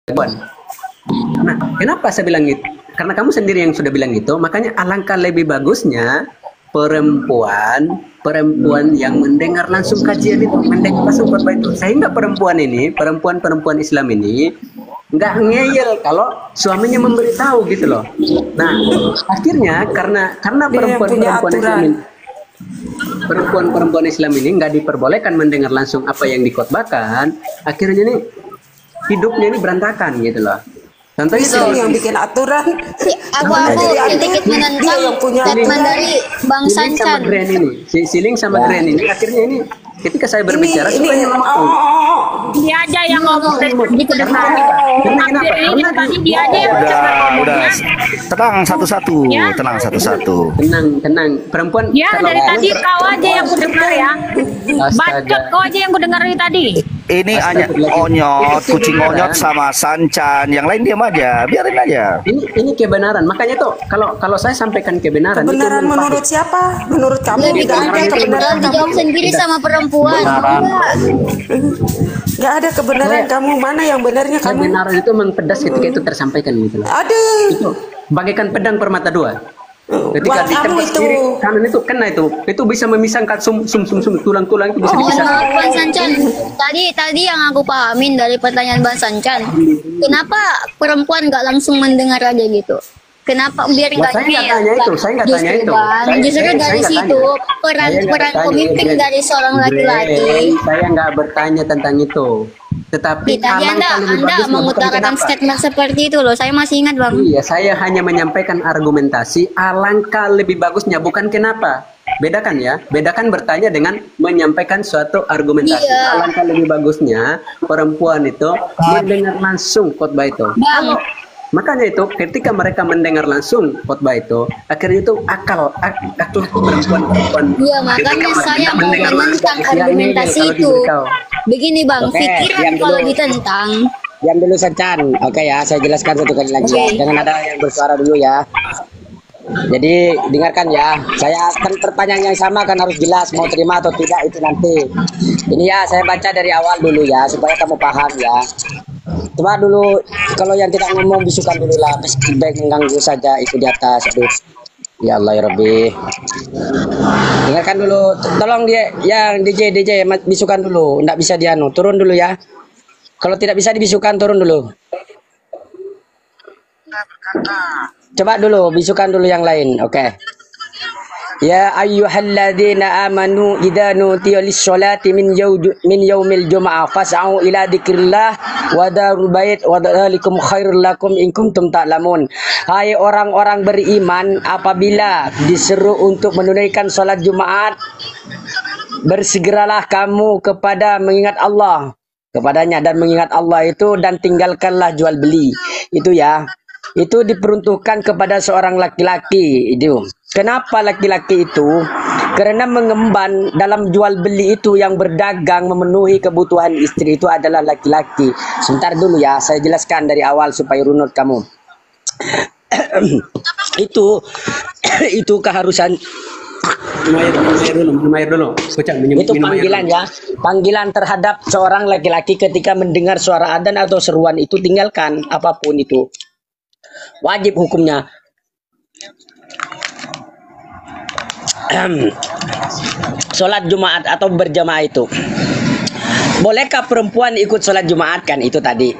perempuan. Nah, kenapa saya bilang itu? Karena kamu sendiri yang sudah bilang itu, makanya alangkah lebih bagusnya perempuan yang mendengar langsung kajian itu, mendengar langsung khotbah itu, sehingga perempuan Islam ini nggak ngeyel kalau suaminya memberitahu gitu loh. Nah, akhirnya karena perempuan Islam ini nggak diperbolehkan mendengar langsung apa yang dikhotbahkan, akhirnya nih hidupnya ini berantakan gitu loh. Contohnya Itu yang bikin aturan. Aku sedikit menentang statement dari Bang Sancan. Siling sama Grand ini akhirnya ini ketika saya berbicara ini dia aja yang ngomong di kedengaran. Ini tadi dia aja yang udah tenang satu-satu, tenang satu-satu. Tenang perempuan. Ya dari tadi kau aja yang ku dengar ya. Bacot kau aja yang ku dengar dari tadi. Ini hanya Onyot, kucing Onyot sama Sancan, yang lain diam aja, biarin aja. Ini kebenaran, makanya tuh kalau saya sampaikan kebenaran. Kebenaran menurut siapa? Menurut kamu tidak ada kebenaran. Dijawab sendiri sama perempuan. Nggak ada kebenaran kamu, mana yang benarnya kamu? Kebenaran itu memang pedas ketika itu tersampaikan gitu loh. Ada. Itu bagaikan pedang bermata dua. Ketika Buat kamu dikemas kiri, kanan itu kena itu bisa memisahkan tulang-tulang itu bisa dipisahkan. Bang Sancan, tadi yang aku pahamin dari pertanyaan Bang Sancan, kenapa perempuan nggak langsung mendengar aja gitu? Kenapa biar nggak saya nggak tanya itu. Justru dari situ peran pemimpin dari seorang laki-laki. Saya nggak bertanya tentang itu. Tetapi tadi Anda mengutarakan statement seperti itu loh. Saya masih ingat, Bang. Iya, saya hanya menyampaikan argumentasi. Alangkah lebih bagusnya, bukan kenapa. Bedakan ya, bedakan bertanya dengan menyampaikan suatu argumentasi. Iya. Alangkah lebih bagusnya perempuan itu mendengar langsung khotbah itu. Bang. Makanya itu ketika mereka mendengar langsung khotbah itu, akhirnya itu akal perempuan. Iya, makanya saya mau menentang argumentasi itu. Begini Bang, pikiran kalau ditentang. Diam dulu Sancan. Oke ya, saya jelaskan satu kali lagi. Jangan ada yang bersuara dulu ya. Jadi dengarkan ya. Saya akan pertanyaan yang sama kan harus jelas mau terima atau tidak itu nanti. Ini ya saya baca dari awal dulu ya supaya kamu paham ya. Coba dulu kalau yang tidak ngomong bisukan dulu lah, feedback mengganggu saja itu di atas. Aduh. Ya Allah ya Rabbi. Dengarkan dulu, tolong dia yang DJ bisukan dulu, enggak bisa dianu, turun dulu ya. Kalau tidak bisa dibisukan turun dulu. Coba dulu bisukan dulu yang lain, oke. Ya ayyuhalladzina amanu idza nudiya lis-sholati min yaumil jumu'ah fas'au ila dzikrillah wa darul bait wa dzalikum khairul lakum in kuntum ta'lamun. Hai orang-orang beriman, apabila diseru untuk menunaikan salat Jumat, bersegeralah kamu kepada mengingat Allah, kepadanya dan mengingat Allah itu, dan tinggalkanlah jual beli. Itu ya. Itu diperuntukkan kepada seorang laki-laki itu. Kenapa laki-laki itu? Karena mengemban dalam jual beli itu yang berdagang memenuhi kebutuhan istri itu adalah laki-laki. Sebentar dulu ya, saya jelaskan dari awal supaya runut kamu. itu keharusan. Minum air dulu. Itu panggilan ya, panggilan terhadap seorang laki-laki ketika mendengar suara adzan atau seruan itu, tinggalkan apapun itu. Wajib hukumnya. Sholat Jumat atau berjamaah itu. Bolehkah perempuan ikut sholat Jumat kan itu tadi?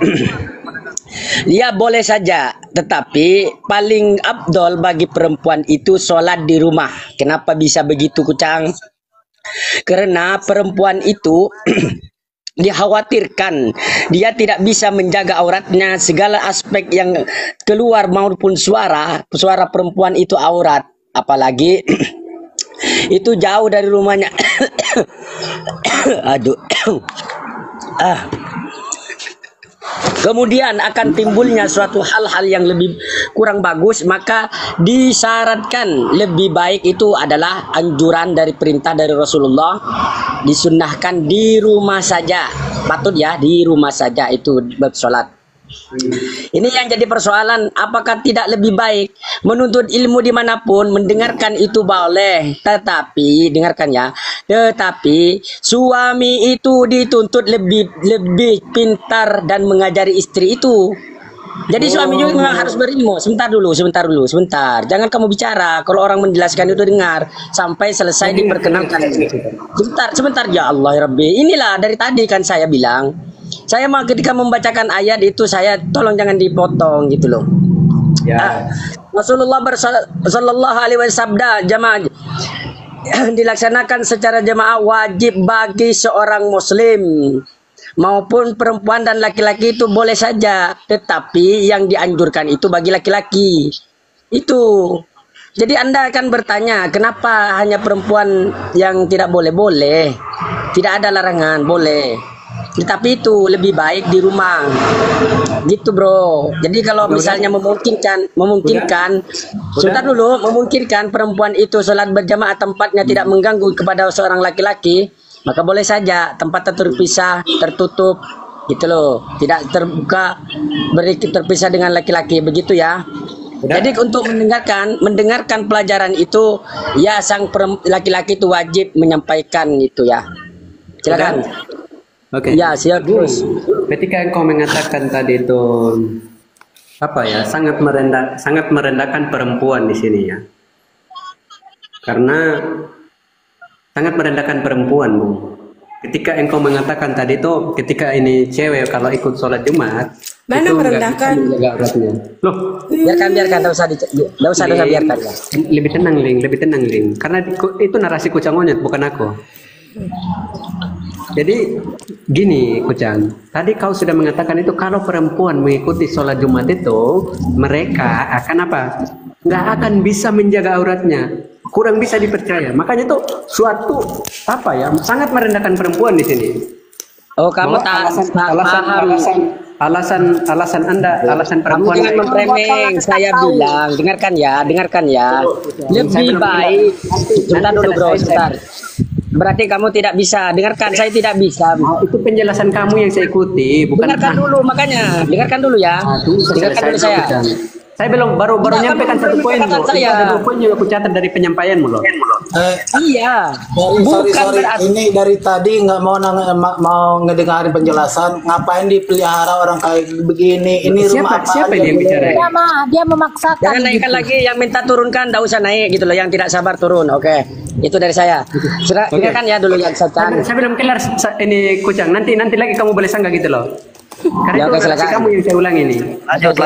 Dia boleh saja, tetapi paling afdol bagi perempuan itu sholat di rumah. Kenapa bisa begitu Kucang? Karena perempuan itu dikhawatirkan dia tidak bisa menjaga auratnya, segala aspek yang keluar maupun suara perempuan itu aurat, apalagi itu jauh dari rumahnya. Aduh. Kemudian akan timbulnya suatu hal-hal yang lebih kurang bagus, maka disyaratkan lebih baik itu adalah anjuran dari perintah dari Rasulullah, disunnahkan di rumah saja. Patut ya di rumah saja itu bersolat. Ini yang jadi persoalan, apakah tidak lebih baik menuntut ilmu dimanapun, mendengarkan itu boleh, tetapi dengarkan ya, tetapi suami itu dituntut lebih pintar dan mengajari istri itu. Jadi suami juga memang harus berilmu. Sebentar dulu. Jangan kamu bicara. Kalau orang menjelaskan itu dengar sampai selesai diperkenalkan. Sebentar ya Allah ya Rabbi. Inilah dari tadi kan saya bilang. Saya mau ketika membacakan ayat itu saya tolong jangan dipotong gitu loh. Ya. Rasulullah sallallahu alaihi wasallam jamaah dilaksanakan secara jamaah wajib bagi seorang muslim maupun perempuan dan laki-laki itu boleh saja, tetapi yang dianjurkan itu bagi laki-laki. Itu. Jadi Anda akan bertanya, kenapa hanya perempuan yang tidak boleh? Tidak ada larangan, boleh. Tetapi itu lebih baik di rumah. Gitu, Bro. Jadi kalau misalnya memungkinkan sebentar dulu, memungkinkan perempuan itu sholat berjamaah tempatnya tidak mengganggu kepada seorang laki-laki, maka boleh saja tempat terpisah, tertutup, gitu loh, tidak terbuka, terpisah dengan laki-laki, begitu ya. Jadi untuk mendengarkan pelajaran itu, ya sang laki-laki itu wajib menyampaikan itu ya. Silakan. Oke. Ya siap terus. Ketika engkau mengatakan tadi itu apa ya, sangat merendahkan perempuan di sini ya, karena sangat merendahkan perempuan, Bu. Ketika engkau mengatakan tadi itu, ketika ini cewek kalau ikut sholat Jumat, mana itu merendahkan? Enggak auratnya. Loh, biarkan, enggak usah biarkan ya. Lebih tenang, Ling. Karena itu narasi Kucang Monyet, bukan aku. Jadi gini, Kucang. Tadi kau sudah mengatakan itu kalau perempuan mengikuti sholat Jumat itu, mereka akan apa? Nggak akan bisa menjaga auratnya, kurang bisa dipercaya. Makanya itu suatu apa ya, sangat merendahkan perempuan di sini. Oh, kamu alasan Anda, alasan perempuan. Kamu jangan memframing. Saya bilang, dengarkan ya. Lebih baik. Sebentar dulu, Bro, sebentar. Berarti kamu tidak bisa dengarkan, saya tidak bisa. Itu penjelasan kamu yang saya ikuti, bukan. Dengarkan dulu, makanya dengarkan dulu ya. Dengarkan dulu saya. Saya baru nyampaikan satu poin, Bu. Ada 2 poin yang aku catat dari penyampaianmu loh. Iya. Sorry. Ini dari tadi nggak mau ngedengarin penjelasan. Ngapain dipelihara orang kayak begini? Ini rumah apa? Siapa yang bicara? Dia memaksakan. Jangan naikkan lagi, yang minta turunkan, tidak usah naik gitu loh. Yang tidak sabar turun, oke. Itu dari saya. Sudah, dengarkan ya dulu yang saya belum kelar ini, Kucang. Nanti lagi kamu boleh sanggah gitu loh. Karena ya, itu kamu yang saya ulang ini. Lanjut.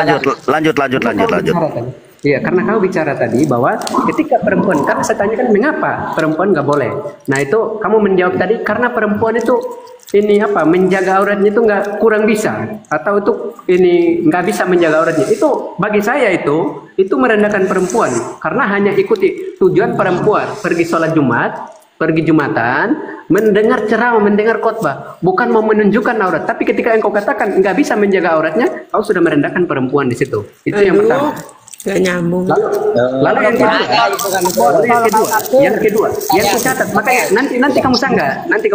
Iya, karena kau bicara tadi bahwa ketika perempuan, karena saya tanyakan mengapa perempuan nggak boleh. Nah itu kamu menjawab tadi karena perempuan itu ini apa, menjaga auratnya itu nggak, kurang bisa, atau itu ini nggak bisa menjaga auratnya. Itu bagi saya itu merendahkan perempuan, karena hanya ikuti tujuan perempuan pergi sholat Jumat, pergi Jumatan, mendengar ceramah, mendengar khotbah, bukan mau menunjukkan aurat. Tapi ketika engkau katakan nggak bisa menjaga auratnya, kau sudah merendahkan perempuan di situ. Itu yang pertama. Gak nyambung. Lalu yang kedua, yang aku catat, makanya nanti kamu sanggah, nggak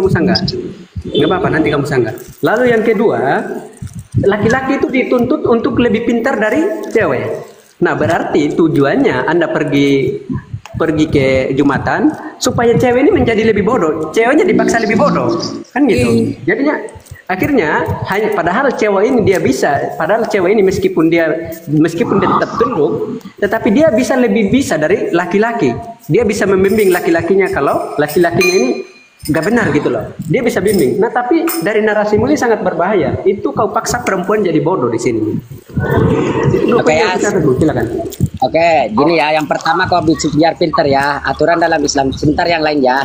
apa-apa, nanti kamu sanggah. Lalu yang kedua, laki-laki itu dituntut untuk lebih pintar dari cewek. Nah berarti tujuannya Anda pergi ke Jumatan supaya cewek ini menjadi lebih bodoh, ceweknya dipaksa lebih bodoh, kan gitu. Jadinya akhirnya padahal cewek ini dia bisa, meskipun dia tetap tunduk, tetapi dia bisa lebih bisa dari laki-laki. Dia bisa membimbing laki-lakinya kalau laki-lakinya ini nggak benar gitu loh. Dia bisa bimbing. Nah tapi dari narasimu ini sangat berbahaya. Itu kau paksa perempuan jadi bodoh di sini. Oke ya. Silakan. Oke, gini ya. Yang pertama kau biar pinter ya. Aturan dalam Islam. Sebentar yang lain ya.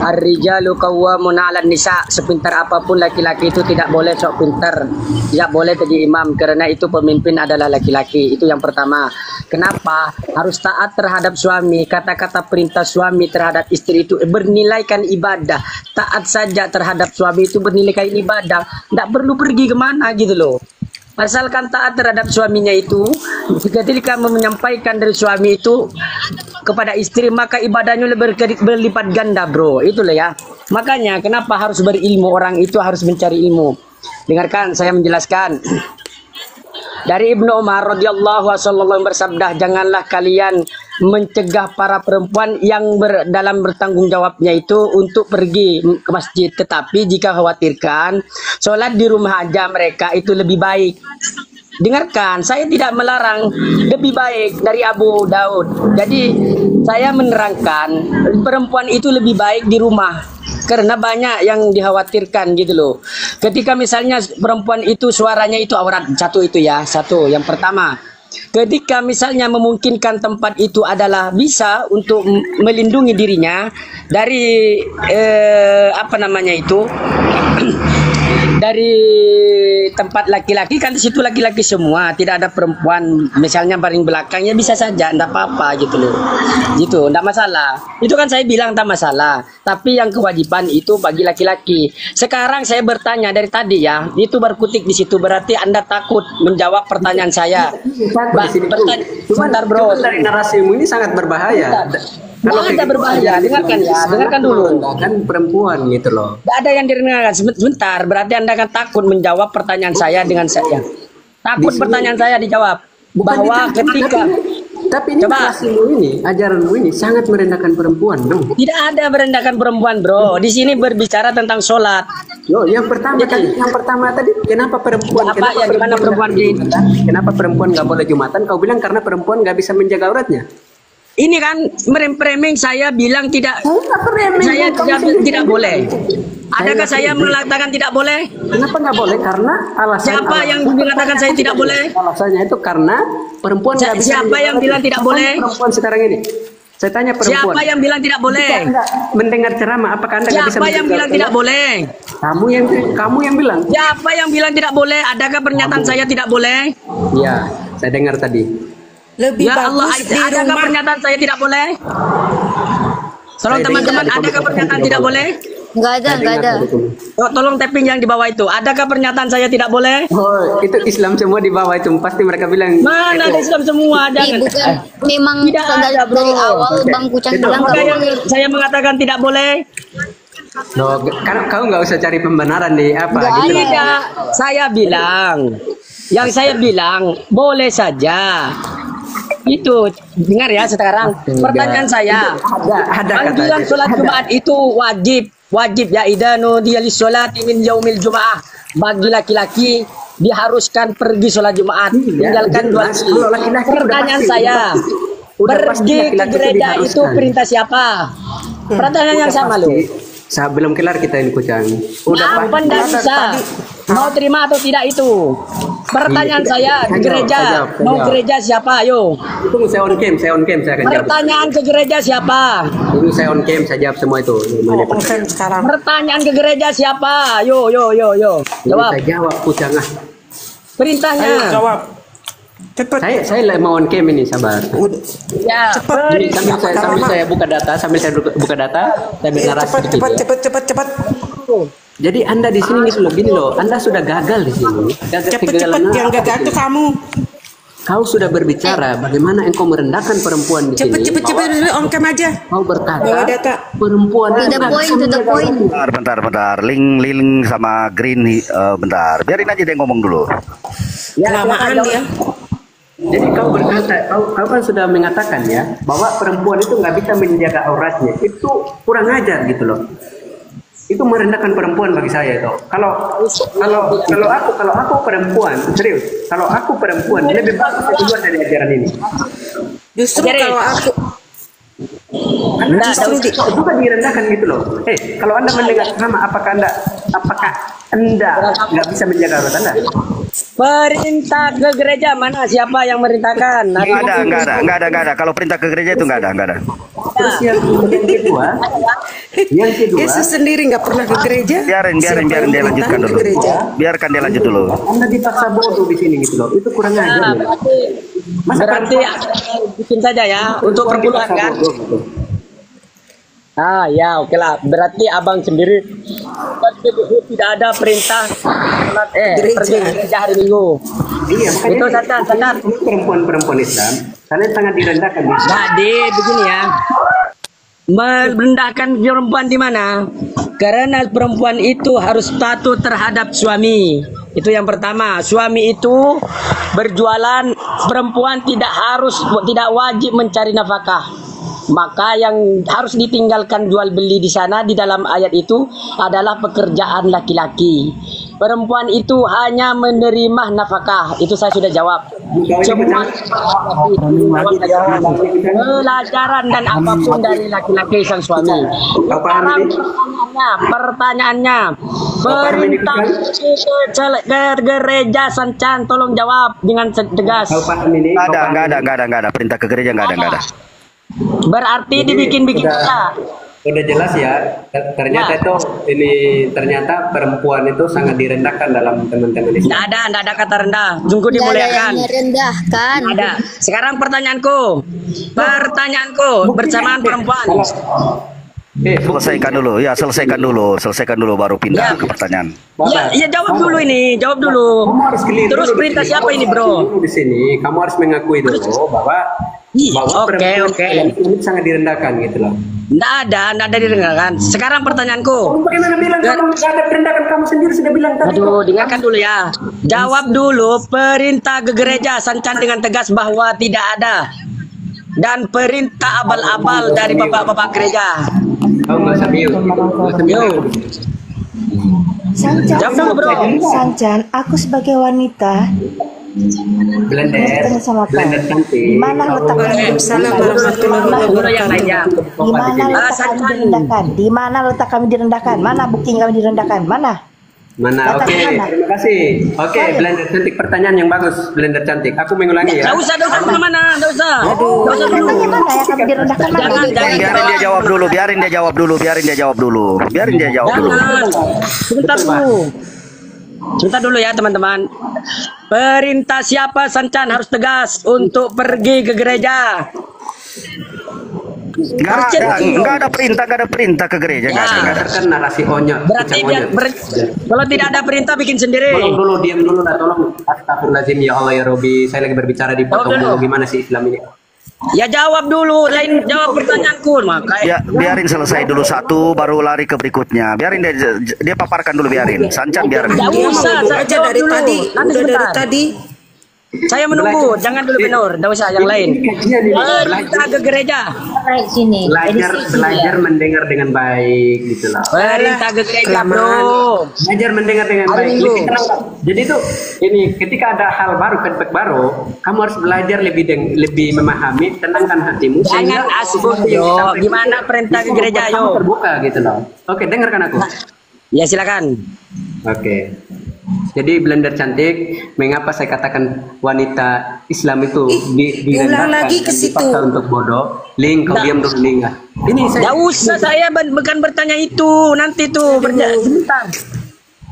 Ar-rijalu qawwamuna 'alan nisa. Sepintar apapun laki-laki itu tidak boleh sok pinter. Tidak boleh jadi imam karena itu pemimpin adalah laki-laki. Itu yang pertama. Kenapa? Harus taat terhadap suami. Kata-kata perintah suami terhadap istri itu bernilaikan ibadah. Taat saja terhadap suami itu bernilaikan ibadah. Tidak perlu pergi kemana gitu loh. Asalkan taat terhadap suaminya itu, ketika menyampaikan dari suami itu kepada istri, maka ibadahnya berlipat ganda, bro. Itulah ya. Makanya kenapa harus berilmu, orang itu harus mencari ilmu. Dengarkan, saya menjelaskan. Dari Ibnu Umar radhiyallahu wasallam bersabda, janganlah kalian mencegah para perempuan yang dalam bertanggung jawabnya itu untuk pergi ke masjid, tetapi jika khawatirkan sholat di rumah aja mereka itu lebih baik. Dengarkan, saya tidak melarang, lebih baik dari Abu Daud. Jadi saya menerangkan perempuan itu lebih baik di rumah karena banyak yang dikhawatirkan gitu loh. Ketika misalnya perempuan itu suaranya itu aurat, satu itu ya, satu yang pertama. Ketika misalnya memungkinkan tempat itu adalah bisa untuk melindungi dirinya dari apa namanya itu dari tempat laki-laki, kan di situ laki-laki semua, tidak ada perempuan. Misalnya baring belakangnya bisa saja, enggak apa-apa gitu loh. Gitu, enggak masalah. Itu kan saya bilang enggak masalah. Tapi yang kewajiban itu bagi laki-laki. Sekarang saya bertanya dari tadi ya, itu berkutik di situ, berarti Anda takut menjawab pertanyaan saya. Sebentar bro. Dari narasimu ini sangat berbahaya. Kalau ada berbahaya, dengarkan ya, dengarkan dulu. Kan perempuan gitu loh. Tidak ada yang didengarkan. Sebentar, berarti Anda akan takut menjawab pertanyaan saya dengan saya. Takut pertanyaan saya dijawab. Bahwa ketika tapi ini narasimu ini, ajaranmu ini sangat merendahkan perempuan, dong. Tidak ada merendahkan perempuan, bro. Di sini berbicara tentang sholat. Yo, yang pertama tadi, kenapa perempuan? Apa yang gimana perempuan ini? Kenapa perempuan nggak boleh Jumatan? Kau bilang karena perempuan nggak bisa menjaga auratnya. Ini kan mereming saya bilang tidak. Saya tidak boleh. Adakah saya mengatakan tidak boleh? Kenapa nggak boleh? Karena alasan. Siapa yang mengatakan saya tidak boleh? Alasannya itu karena perempuan nggak bisa. Siapa yang bilang tidak boleh? Perempuan sekarang ini. Saya tanya perempuan. Siapa yang bilang tidak boleh? Mendengar ceramah, apakah Anda nggak bisa? Siapa yang bilang tidak boleh? Kamu yang bilang. Siapa yang bilang tidak boleh? Adakah pernyataan saya tidak boleh? Iya, saya dengar tadi. Lebih ya Allah, bagus di adakah rumah. pernyataan saya tidak boleh? Tolong teman-teman, adakah pernyataan tidak boleh? Enggak ada. Oh, tolong tapping yang di bawah itu. Adakah pernyataan saya tidak boleh? Oh, itu Islam semua di bawah itu. Pasti mereka bilang. Mana ada Islam semua? Bukan, memang Tidak dari, ada, bro. dari awal Bang Kucang bilang Maka nggak yang boleh. saya mengatakan tidak boleh. Loh, kau nggak usah cari pembenaran di apa Nggak gitu. Tidak, saya bilang boleh saja. Itu dengar ya sekarang. Pertanyaan saya, Ada panggilan sholat Jumat itu wajib ya, idanu dia li sholati min yaumil jumaah. Bagi laki-laki diharuskan pergi sholat Jumat, tinggalkan dua kali. Pertanyaan saya, pergi ke gereja itu perintah siapa? Pertanyaan yang sama loh. Belum kelar kita ini Kucang. Apa tidak bisa? Mau terima atau tidak itu? Pertanyaan saya, ke gereja. Mau gereja siapa? Ayo. Tunggu, saya on cam, saya akan jawab. Pertanyaan ke gereja siapa? Tunggu, saya on cam, saya jawab semua itu. Sekarang. Pertanyaan ke gereja siapa? Yo. Jawab. Saya jawab Kucang. Perintahnya. Jawab. Cepet. Saya mau on cam ini, sabar. Ya. Jadi, sambil saya buka data, saya bernarasi Cepet. Jadi Anda di sini gitu loh, gini loh, Anda sudah gagal di sini. Cepet. Yang gagal tuh kamu. Kau sudah berbicara bagaimana engkau merendahkan perempuan di sini. Cepet. On cam aja. Kau berkata Bawa data. perempuan To the point. Bentar. Link sama Green bentar. Biarin aja dia ngomong dulu. Kelamaan dia. Jadi kau berkata, kau kan sudah mengatakan ya bahwa perempuan itu nggak bisa menjaga auratnya. Itu kurang ajar gitu loh. Itu merendahkan perempuan bagi saya itu. Kalau aku perempuan, serius. Kalau aku perempuan, lebih bagus saya keluar dari ajaran ini. Justru kalau aku Anda juga direndahkan gitu loh. Kalau Anda mendengar sama, apakah Anda nggak bisa menjaga aurat Anda? Perintah ke gereja mana? Siapa yang merintahkan? Nggak ada. Kalau perintah ke gereja itu nggak ada. Terus yang kedua, Yesus sendiri nggak pernah ke gereja. Biarin Siapa dia yang lanjutkan perintah dulu. ke gereja? Biarkan dia lanjut dulu. Anda dipaksa bodoh di sini gitu loh. Itu kurang ajar. Berarti bikin saja ya untuk perpuluhan kan? Ya oke lah. Berarti abang sendiri tidak ada perintah pergi ke gereja hari Minggu. Iya, Itu sadar. Perempuan Islam, kalian sangat direndahkan. Jadi begini ya, merendahkan perempuan di mana? Karena perempuan itu harus patuh terhadap suami. Itu yang pertama. Suami itu berjualan, perempuan tidak wajib mencari nafkah. Maka yang harus ditinggalkan jual beli di sana di dalam ayat itu adalah pekerjaan laki-laki. Perempuan itu hanya menerima nafkah. Itu saya sudah jawab. Semua pelajaran dan apapun dari laki-laki sang suami. Sekarang pertanyaannya, perintah ke gereja Sancan, tolong jawab dengan tegas. Nggak ada. Perintah ke gereja nggak ada. Berarti dibikin-bikin kita. Udah jelas ya, ternyata itu ternyata perempuan itu sangat direndahkan dalam teman-teman Islam. Nggak ada kata rendah. Tunggu dimuliakan. Merendahkan. Ada. Sekarang pertanyaanku bersamaan perempuan. Selesaikan dulu baru pindah ke pertanyaan. Ya jawab dulu ini, jawab dulu. Kamu harus clear Terus dulu perintah di sini. siapa ini, bro? Dulu di sini, kamu harus mengakui dulu bahwa perempuan itu sangat direndahkan gitu loh. Nggak ada direndahkan. Sekarang pertanyaanku. Bagaimana bilang kamu nggak ada perendahkan, kamu sendiri sudah bilang tadi. Aduh, dengarkan dulu ya. Jawab dulu perintah ke gereja Sancan dengan tegas bahwa tidak ada. Dan perintah abal-abal dari bapak-bapak gereja. Oh, nggak usah mute. Sancan, Jawab dulu, bro. Sancan, aku sebagai wanita Blender cantik. di mana letakkan Dulu yang lainnya. Di mana letak kami direndahkan? Di mana letak kami direndahkan? Mana bukti kami direndahkan? Mana? Mana? Oke, terima kasih. Oke, Blender cantik, pertanyaan yang bagus, Blender cantik. Aku mengulangi ya. Nggak usah kemana-mana, nggak usah. Nggak usah dulu. Katanya mana ya kami direndahkan? Mana? Biarin dia jawab dulu. Sebentar dulu ya teman-teman. Perintah siapa Sancan harus tegas untuk pergi ke gereja. Nggak ada perintah ke gereja. Berdasarkan narasi Onyot. Berarti kalau tidak ada perintah bikin sendiri. Tolong dulu, diam dulu lah, tolong. Astagfirullahaladzim, ya Allah ya Robi. Saya lagi berbicara di potong dulu. Gimana sih Islam ini? Ya jawab dulu, lain jawab pertanyaanku. Ya, biarin selesai dulu satu, baru lari ke berikutnya. Biarin dia paparkan dulu, biarin. Sancan biarin. Nggak usah, saya jawab dari dulu. tadi. Nanti Udah dari sebentar. tadi. Saya menunggu, jangan dulu Benur, nggak usah yang lain. Kita ke gereja. Belajar mendengar dengan baik gitu loh. Perintah ke gereja, bro. Belajar mendengar dengan baik. Jadi itu ini ketika ada hal baru, feedback baru, kamu harus belajar lebih memahami, tenangkan hatimu. Jangan asbun, yo. Gimana perintah ke gereja, yo? Terbuka gitu loh. Oke, dengarkan aku. Ya silakan. Oke. Jadi Blender cantik, mengapa saya katakan wanita Islam itu direndahkan lagi ke dan situ. dipaksa untuk bodoh? Link, kau diam dulu, Link. Ini saya. Nggak usah, saya bukan bertanya itu. Nanti tuh sebentar.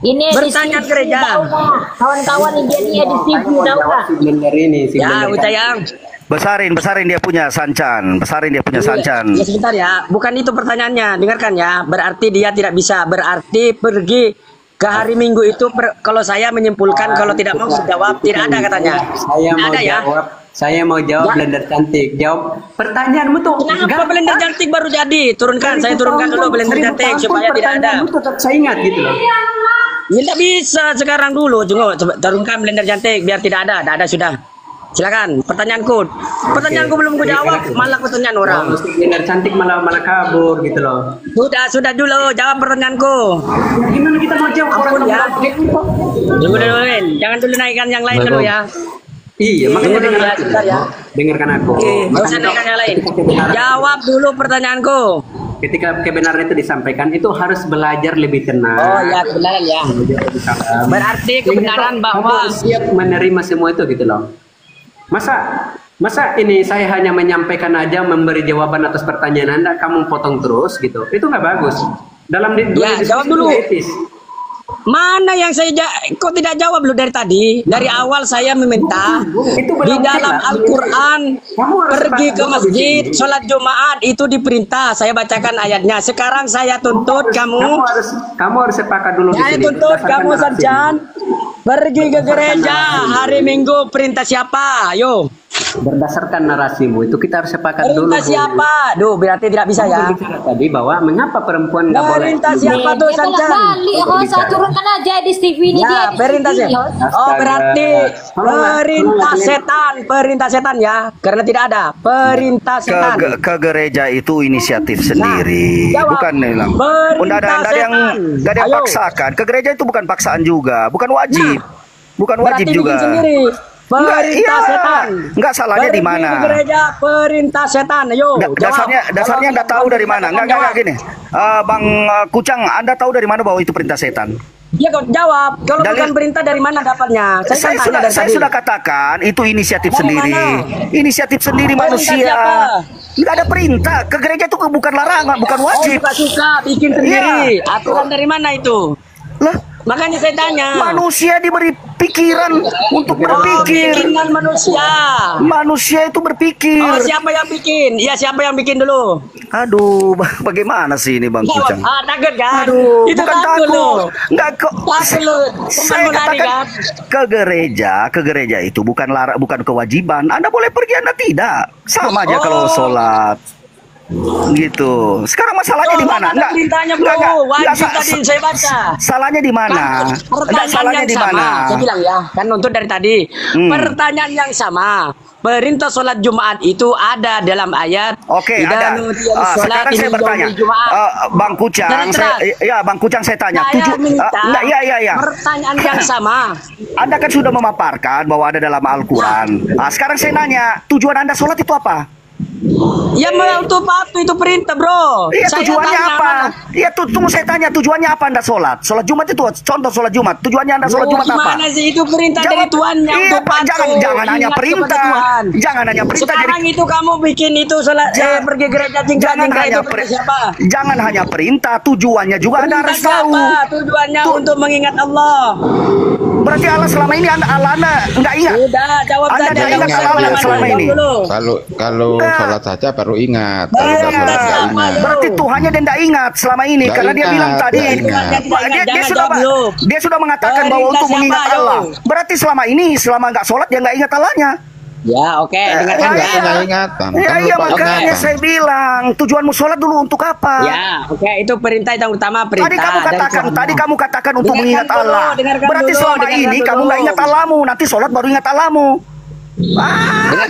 Ini Bertanya edisi gereja. tahu nggak? Kawan-kawan ini dia nih edisi tahu nggak? Si Blender ini, si Ya, Blender udah yang. Besarin dia punya Sancan. Ya sebentar ya. Bukan itu pertanyaannya. Dengarkan ya. Berarti dia tidak bisa. Berarti pergi ke hari Minggu itu kalau saya menyimpulkan kalau tidak mau jawab tidak ada katanya. Saya mau jawab Blender cantik. Jawab pertanyaanmu tuh. Kenapa Blender cantik baru jadi? Turunkan, saya turunkan dulu Blender cantik supaya tidak ada. Tetap saya ingat gitu loh. Ya, tidak bisa sekarang dulu. Coba turunkan Blender cantik biar tidak ada. Tidak ada sudah. Silakan. Pertanyaanku belum ku jawab, malah pertanyaan orang. Blender cantik malah kabur gitu loh. Sudah dulu jawab pertanyaanku. Gimana kita mau jawab orang Ya. dulu? Jangan dulu naikkan yang lain dulu ya. Iya, makanya dengarkan aku. Nggak usah naikkan yang lain. Jawab dulu pertanyaanku. Ketika kebenaran itu disampaikan, itu harus belajar lebih tenang. Oh ya, kebenaran ya. Berarti kebenaran bahwa kamu siap menerima semua itu gitu loh. Masa ini saya hanya menyampaikan aja, memberi jawaban atas pertanyaan Anda, kamu potong terus gitu. Itu nggak bagus. Dalam jawab dulu. etis. Mana yang kok tidak jawab lu dari tadi? Dari awal saya meminta di dalam Al-Quran pergi ke masjid, sholat Jumat itu diperintah. Saya bacakan ayatnya. Sekarang saya tuntut kamu harus sepakat dulu di saya sini. tuntut kamu Sancan pergi ke gereja hari Minggu. Perintah siapa? Ayo. berdasarkan narasimu itu kita harus sepakat dulu. Perintah siapa? Duh, berarti tidak bisa ya. Bicara tadi bahwa mengapa perempuan nggak boleh. Perintah siapa tuh Sancan? Balik host, turunkan aja di TV ini dia. Ya, perintah siapa? Oh, berarti perintah setan, perintah setan ya. Karena tidak ada perintah setan. Ke gereja itu inisiatif sendiri, jawab. bukan bilang. Udah ada yang nggak ada yang Ayo. paksakan. Ke gereja itu bukan paksaan juga, bukan wajib, bukan wajib Berarti juga. bikin sendiri. Perintah iya. setan. Nggak, salahnya di mana? Pergi ke gereja perintah setan. Ayo. Dasarnya Anda tahu dari mana? Enggak gini. Bang Kucang, Anda tahu dari mana bahwa itu perintah setan? Ya kau jawab. Kalau bukan perintah dari mana dapatnya? Saya sudah katakan itu inisiatif Dari sendiri. mana? Inisiatif sendiri Perintah manusia. siapa? Nggak ada perintah. Ke gereja itu bukan larangan, bukan wajib. Suka-suka bikin sendiri. Aturan dari mana itu? Lah, Makanya saya tanya. manusia diberi pikiran untuk berpikir. Bikinan manusia. Manusia itu berpikir. Oh, siapa yang bikin? Ya, siapa yang bikin dulu? Aduh, bagaimana sih ini Bang Kucang? Takut kan? Aduh, Itu bukan takut lu. Enggak kok. Takut lu. Saya Bukan menari, katakan kan? ke gereja itu bukan bukan kewajiban. Anda boleh pergi, Anda tidak. Sama aja kalau sholat. Gitu. Sekarang masalahnya di mana? Enggak. Perintahnya bro. Wajib tadi saya baca. Salahnya di mana? Enggak, salahnya di mana? Saya bilang ya, kan nonton dari tadi. Pertanyaan yang sama. Perintah sholat Jumat itu ada dalam ayat. Oke, ada. Sekarang saya bertanya, Bang Kucang, Bang Kucang saya tanya. Pertanyaan yang sama. Anda kan sudah memaparkan bahwa ada dalam Al-Quran. Sekarang saya nanya, tujuan Anda sholat itu apa? Ya untuk apa itu perintah bro? Iya, Saya tujuannya tanya apa? mana? Iya, tunggu saya tanya, tujuannya apa Anda sholat? Sholat Jumat itu contoh sholat Jumat. Tujuannya Anda sholat Jumat apa? Gimana sih itu perintah dari Tuhan yang iya, untuk patuh. jangan hanya Ingat perintah. kepada Tuhan. Jangan hanya perintah. Sekarang itu kamu bikin itu sholat pergi gereja jangan hanya itu perintah siapa? Jangan hanya perintah, tujuannya juga Anda harus tahu. Tujuannya untuk mengingat Allah. Berarti Allah selama ini Allah nggak ingat. Udah jawab Anda saja. nggak ingat Allah selama ini. Kalau sholat saja baru ingat. Kalau udah sholat nggak ingat. Berarti Tuhannya dia tidak ingat selama ini Nggak karena dia ingat, bilang tadi dia sudah mengatakan bahwa untuk mengingat Allah. Berarti selama ini selama nggak sholat dia nggak ingat Allahnya. Ya oke, dengarkan ya. Nggak ingatan. Iya makanya saya bilang tujuanmu sholat dulu untuk apa? Ya oke, itu perintah yang utama perintah. Tadi kamu katakan untuk mengingat Allah. Berarti selama ini kamu nggak ingat Allahmu. Nanti sholat baru ingat Allahmu.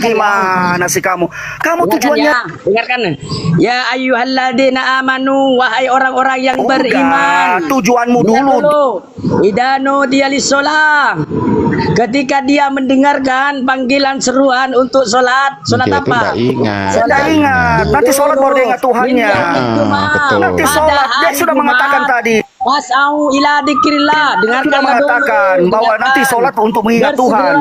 Gimana sih kamu? Kamu tujuannya dengarkan ya ayyuhalladzina amanu, wahai orang-orang yang beriman. Tujuanmu dulu. Idanu dia sholat. Ketika dia mendengarkan panggilan seruan untuk sholat apa? Tidak ingat. Nanti sholat baru ingat Tuhannya. Nanti sholat dia sudah mengatakan tadi. Was'au ila dzikrillah. Sudah mengatakan bahwa nanti sholat untuk mengingat Tuhan.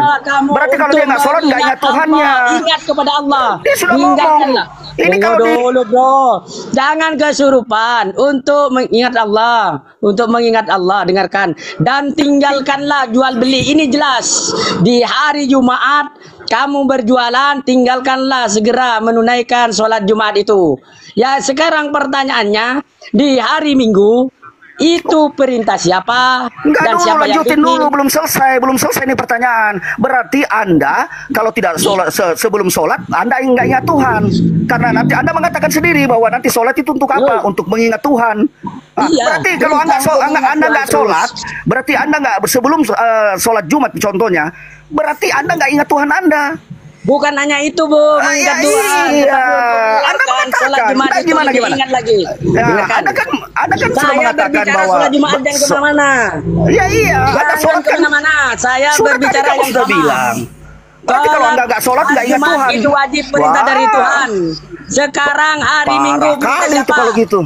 Berarti kalau dia nggak sholat nggak ingat Tuhannya. Ingat kepada Allah. Dia sudah ngomong. Ini kalau dulu bro, jangan kesurupan untuk mengingat Allah, untuk mengingat Allah. Dengarkan dan tinggalkanlah jual beli. Ini jelas di hari Jumat kamu berjualan, tinggalkanlah segera menunaikan sholat Jumat itu. Ya sekarang pertanyaannya di hari Minggu. Itu perintah siapa? Enggak dulu, lanjutin dulu, belum selesai nih pertanyaan. Berarti Anda kalau tidak sholat sebelum sholat Anda nggak ingat Tuhan, karena nanti Anda mengatakan sendiri bahwa nanti sholat itu untuk apa? Untuk mengingat Tuhan. Berarti kalau Anda nggak sholat, berarti Anda nggak sebelum sholat Jumat contohnya, berarti Anda nggak ingat Tuhan Anda. Bukan hanya itu Bu, mengingat Tuhan. Iya. Anda mengatakan gimana? Ingat lagi. Ya, Anda kan sudah mengatakan bahwa sholat Jumat dan kemana-mana. Iya. Anda sholat kan kemana-mana. Saya berbicara yang sudah bilang. Berarti kalau Anda nggak sholat nggak ingat Tuhan. Itu wajib perintah dari Tuhan. Sekarang hari Minggu kali itu kalau gitu.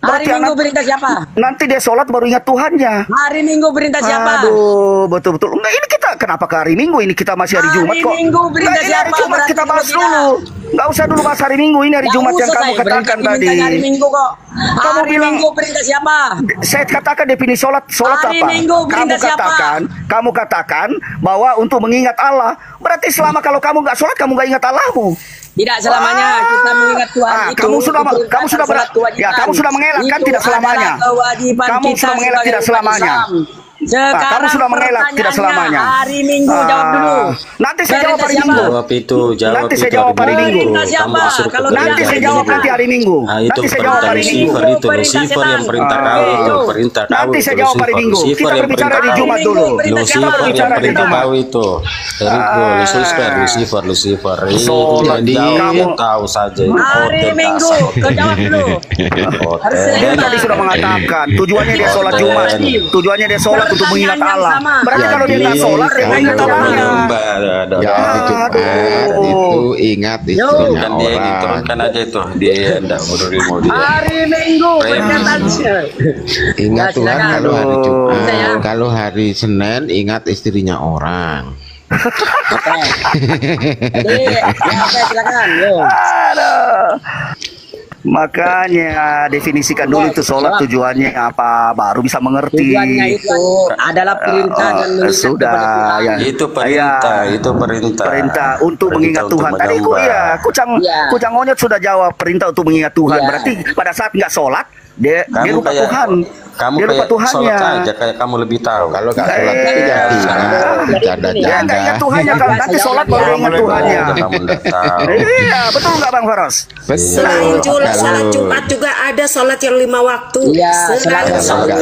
Hari Minggu perintah siapa? Nanti dia sholat baru ingat Tuhannya. Hari Minggu perintah siapa? Aduh, betul-betul. Enggak, ini kita kenapa ke hari Minggu? Ini kita masih hari Jumat kok. Hari Minggu perintah siapa? Hari Jumat kita bahas dulu. Enggak usah dulu bahas hari Minggu. Ini hari Jumat yang kamu katakan tadi. Hari Minggu kok. Kamu bilang Minggu perintah siapa? Saya katakan definisi sholat apa? Hari Minggu perintah siapa? Kamu katakan bahwa untuk mengingat Allah. Berarti selama kalau kamu nggak sholat kamu nggak ingat Allahmu. Tidak selamanya kita mengingat Tuhan itu. Kamu sudah mengelak kan tidak selamanya. Kamu sudah mengelak tidak selamanya. kamu sudah mengelak tidak selamanya. Hari Minggu jawab dulu. Nanti saya jawab hari Minggu. Nanti saya jawab hari Minggu. Nanti saya jawab nanti hari Minggu. Nanti saya jawab hari Minggu. Itu Lucifer yang perintah kau itu, perintah kau. Nanti saya jawab hari Minggu. Kita berbicara di Jumat dulu. Lucifer yang perintah kau itu. Lucifer. Jadi kamu tahu saja. Hari Minggu, kau jawab dulu. dia tadi sudah mengatakan tujuannya dia sholat Jumat. Tujuannya dia sholat untuk mengingat Allah. Berarti kalau dia nggak sholat, dia nggak ingat Allahnya. Ya, Jumat itu ingat istrinya Kan dia yang orang. diturunkan aja itu. Dia tidak mau dia. Hari Minggu pernyataannya. Ingat Ya, Tuhan silakan. kalau hari Jumat, Ya. kalau hari Senin ingat istrinya orang. Jadi, oke, silakan. Yo. Aduh. Makanya definisikan dulu itu sholat tujuannya apa, baru bisa mengerti. Tujuannya itu adalah perintah dan mengingat kepada Sudah Tuhan. ya. Itu perintah, itu perintah. Perintah untuk Perintah mengingat untuk Tuhan. Tadi ku menyembah. ya, kucang monyet sudah jawab perintah untuk mengingat Tuhan. Ya. Berarti pada saat nggak sholat, dia lupa kayak- Tuhan. Kamu Dia lupa kayak Tuhannya. sholat aja, kayak kamu lebih tahu. Kalau nggak sholat itu ya Dia nggak ingat janda. Tuhannya kan. Nanti sholat baru ingat Tuhannya. Kamu nggak tahu. Iya, betul nggak Bang Faros? Selain sholat Kalau Jumat juga ada sholat yang 5 waktu. Iya, Selain sholat.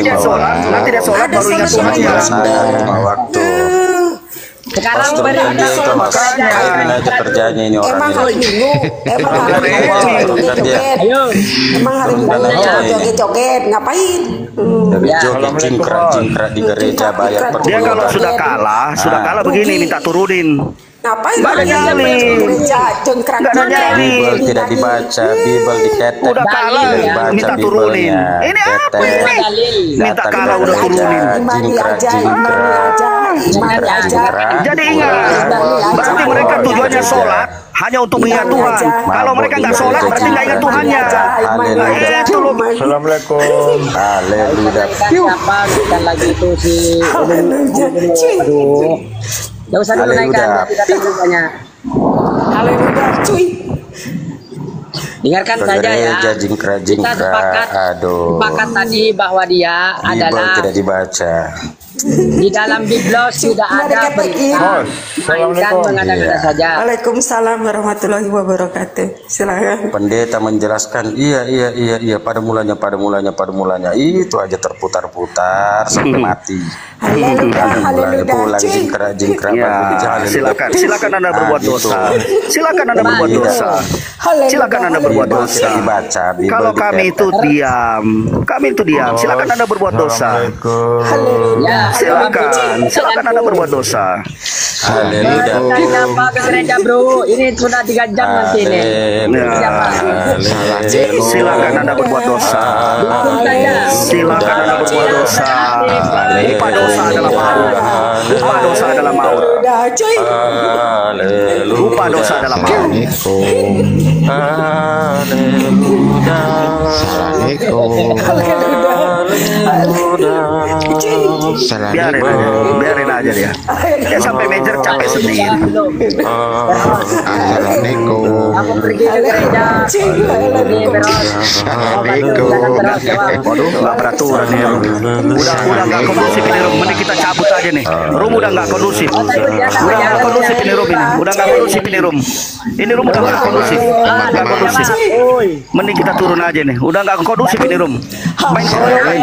Nanti dia sholat, Ada baru ingat sholat Tuhannya. Ada 5 waktu. Sekarang Pastor berada dia itu makanya. makanya aja kerjanya ini orang Emang ini. hari Minggu, emang hari Bukan Minggu ini. joget-joget. Ayo. Emang hari Minggu Bukan joget-joget, ngapain? Dari Ya. joget jingkrak di gereja bayar per Dia kalau bulan. sudah kalah begini minta turunin. Ngapain? Nggak ada Hari nyali. gereja jengkrak Nggak ada nyali. Bibel tidak dibaca, Bibel diketek. Udah kalah Tidak dibaca minta turunin. Bibelnya. Ini apa Ketek. ini? Minta Datang kalah udah gereja, turunin. Imani aja, imani aja. Jadi ingat, berarti mereka tujuannya sholat hanya untuk mengingat Tuhan. Kalau mereka nggak sholat, berarti nggak ingat Tuhannya. Haleluya. Itu loh. Assalamualaikum. Haleluya. Siapa kita lagi itu si aduh. Gak usah dulu Haleluya. naikkan, tidak tahu banyak. Haleluya, cuy. Dengarkan saja ya. Gereja jingkrak. Kita Aduh. sepakat tadi bahwa dia Bibel adalah tidak dibaca. di dalam Biblos tidak ada perintah, mainkan mengada-ngada Iya. saja. Waalaikumsalam warahmatullahi wabarakatuh. Silakan. Pendeta menjelaskan, iya, pada mulanya, itu aja terputar-putar sampai mati. Haleluya, Pulang cuy. jingkrak. Ya, silakan Anda berbuat dosa. Silakan Anda berbuat dosa. Silakan Anda berbuat dosa. Dibaca, Bibel Kalau kami itu diam, silakan Anda berbuat dosa. Ya, Silakan Anda berbuat dosa. Haleluya. Kenapa ke gereja bro? Ini sudah 3 jam nanti ini. Siapa? Silakan Anda berbuat dosa. Silakan Anda berbuat dosa. Upah dosa adalah maut. Upah dosa adalah maut. Udah, cuy. Upah dosa adalah maut. Assalamualaikum. Biarin aja dia. Dia sampai major capek sendiri. Assalamualaikum. Aku pergi ke gereja. Ini beros. Assalamualaikum. Waduh, nggak peraturan nih. Udah nggak kondusif ini Rum. Mending kita cabut aja nih. Rum udah nggak kondusif. Udah nggak kondusif ini Rum ini. Udah nggak kondusif ini Rum. Ini Rum udah nggak kondusif. Nggak kondusif. Mending kita turun aja nih. Udah nggak kondusif ini Rum. Main keroyokan.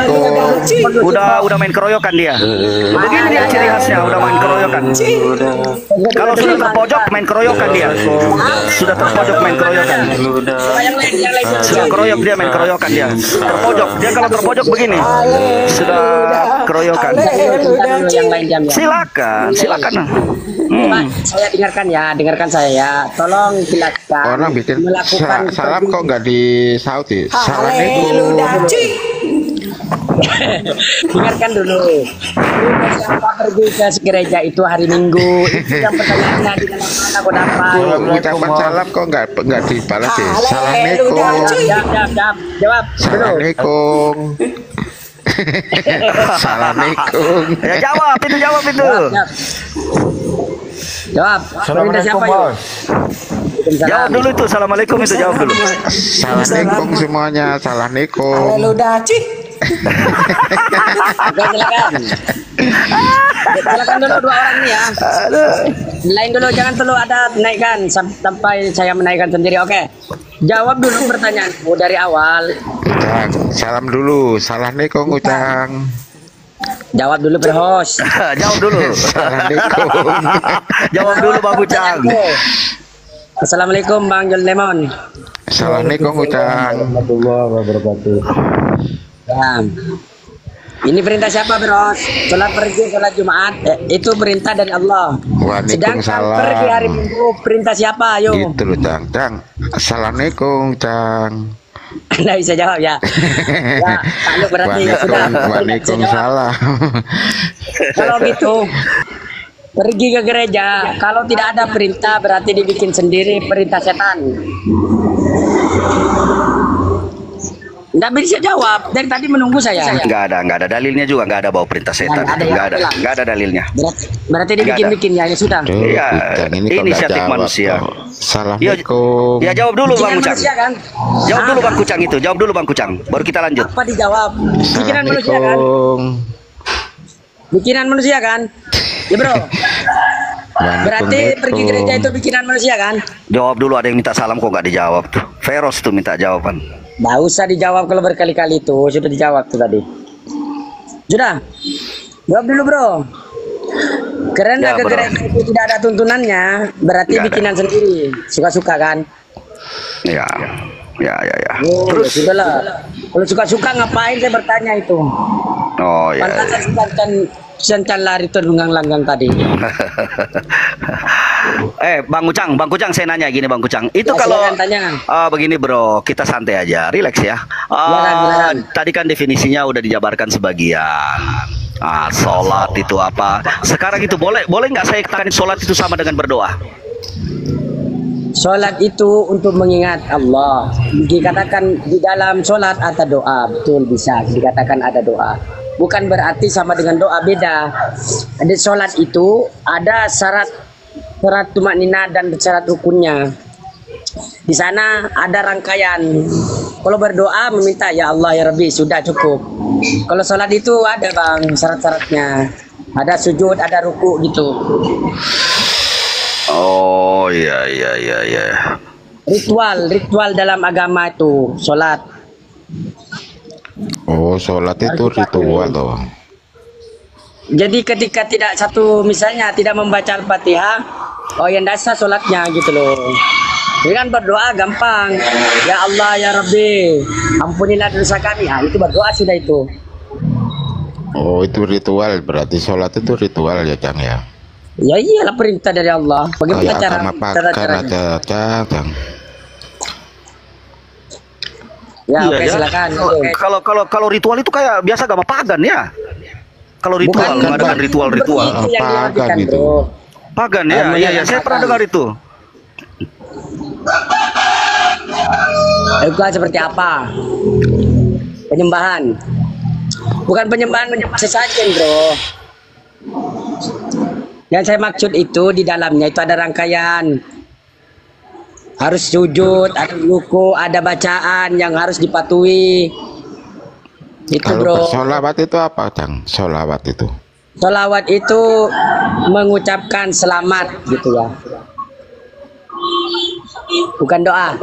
Udah main keroyokan dia. Begini dia ciri khasnya. Udah main keroyokan. Kalau sudah terpojok main keroyokan dia. Sudah terpojok main keroyokan. Sudah keroyok dia main keroyokan dia. Terpojok. Dia kalau terpojok begini. Sudah keroyokan. Yang lain jam ya. Silakan. Pak, saya dengarkan saya ya. Tolong jelaskan. Orang bikin melakukan salam kok nggak disauti. Assalamualaikum. Haleluya, cuy. Dengarkan dulu. Siapa pergi ke gereja itu hari Minggu? Itu yang pertanyaannya di dalam mana kau dapat? Ucapan salam kok nggak dibalas sih. Assalamualaikum. Jawab. Assalamualaikum. Assalamualaikum. Ya jawab itu. Jawab. Perintah siapa yuk? Jawab dulu itu. Assalamualaikum itu jawab dulu. Assalamualaikum semuanya. Assalamualaikum. Haleluya, cuy. Oke, silakan. Silakan dulu dua orang nih ya. Lain dulu, jangan perlu ada naikkan sampai saya menaikkan sendiri. Oke. Jawab dulu pertanyaanku dari awal. Ucang, salam dulu. Assalamualaikum Ucang. Jawab dulu berhost. Jawab dulu. Assalamualaikum. Jawab dulu Bang Ucang. Assalamualaikum Bang Jol Lemon. Assalamualaikum Ucang. Warahmatullahi wabarakatuh. Ya. Ini perintah siapa, Bro? Sholat pergi, sholat Jumat, itu perintah dari Allah. Sedangkan Waalaikumsalam. pergi hari Minggu, perintah siapa? Ayo. Gitu loh, Cang. Cang, assalamualaikum, Cang. Nggak bisa jawab ya. Ya, kalau berarti ya sudah. Waalaikumsalam. Kalau gitu, pergi ke gereja. Kalau tidak ada perintah, berarti dibikin sendiri perintah setan. Nggak bisa jawab. Dari tadi menunggu saya. Nggak ada dalilnya juga, nggak ada bawa perintah setan. Nggak ada dalilnya. Berarti dibikin-bikin ya, sudah. Iya, inisiatif manusia. Assalamualaikum. Ya jawab dulu Bang Kucang. Manusia, kan? Jawab dulu Bang Kucang itu. Jawab dulu Bang Kucang. Baru kita lanjut. Apa dijawab? Bikinan manusia kan? Bikinan manusia kan? Ya bro. Berarti pergi gereja itu bikinan manusia kan? Jawab dulu, ada yang minta salam kok nggak dijawab tuh. Feros tuh minta jawaban. Nggak usah dijawab kalau berkali-kali itu. Sudah dijawab tuh tadi. Sudah. Jawab dulu bro. Karena ke gereja itu tidak ada tuntunannya. Berarti Nggak bikinan sendiri. Suka-suka kan? Ya. Oh, terus sudahlah. Kalau suka-suka ngapain saya bertanya itu? Oh ya. Sencan lari terlunggang-langgang tadi. Bang Kucang saya nanya gini Bang Kucang. Itu Ya, kalau tanya. begini bro, kita santai aja, relax ya. Tadi kan definisinya udah dijabarkan sebagian. Sholat itu apa? Sekarang itu boleh nggak saya katakan sholat itu sama dengan berdoa? Sholat itu untuk mengingat Allah. Dikatakan di dalam sholat ada doa, betul bisa dikatakan ada doa. Bukan berarti sama dengan doa, beda. Di sholat itu ada syarat tumak nina dan syarat rukunnya. Di sana ada rangkaian. Kalau berdoa meminta ya Allah ya Rabbi sudah cukup. Kalau sholat itu ada bang syarat-syaratnya. Ada sujud, ada ruku gitu. Oh iya. Ritual dalam agama itu sholat. Oh, sholat itu ritual toh. Jadi ketika tidak satu misalnya tidak membaca Al-Fatihah, oh yang dasar sholatnya gitu loh. Dengan berdoa gampang. Ya Allah ya Rabbi, ampunilah dosa kami. Itu berdoa sudah itu. Oh, itu ritual, berarti sholat itu ritual ya, Cang ya. Ya iyalah perintah dari Allah. Bagaimana cara Cang? Ya, oke, silakan. Kalau ritual itu kayak biasa agama pagan ya. Kalau ritual mengadakan ritual-ritual pagan itu. Pagan ya. Iya, saya pernah dengar itu. Itu seperti apa? Penyembahan. Bukan penyembahan sesajen, bro. Yang saya maksud itu di dalamnya itu ada rangkaian. Harus sujud, ada ruku, ada bacaan yang harus dipatuhi. Itu Kalau bro. sholawat itu apa, Cang? Sholawat itu? Sholawat itu mengucapkan selamat gitu ya. Bukan doa.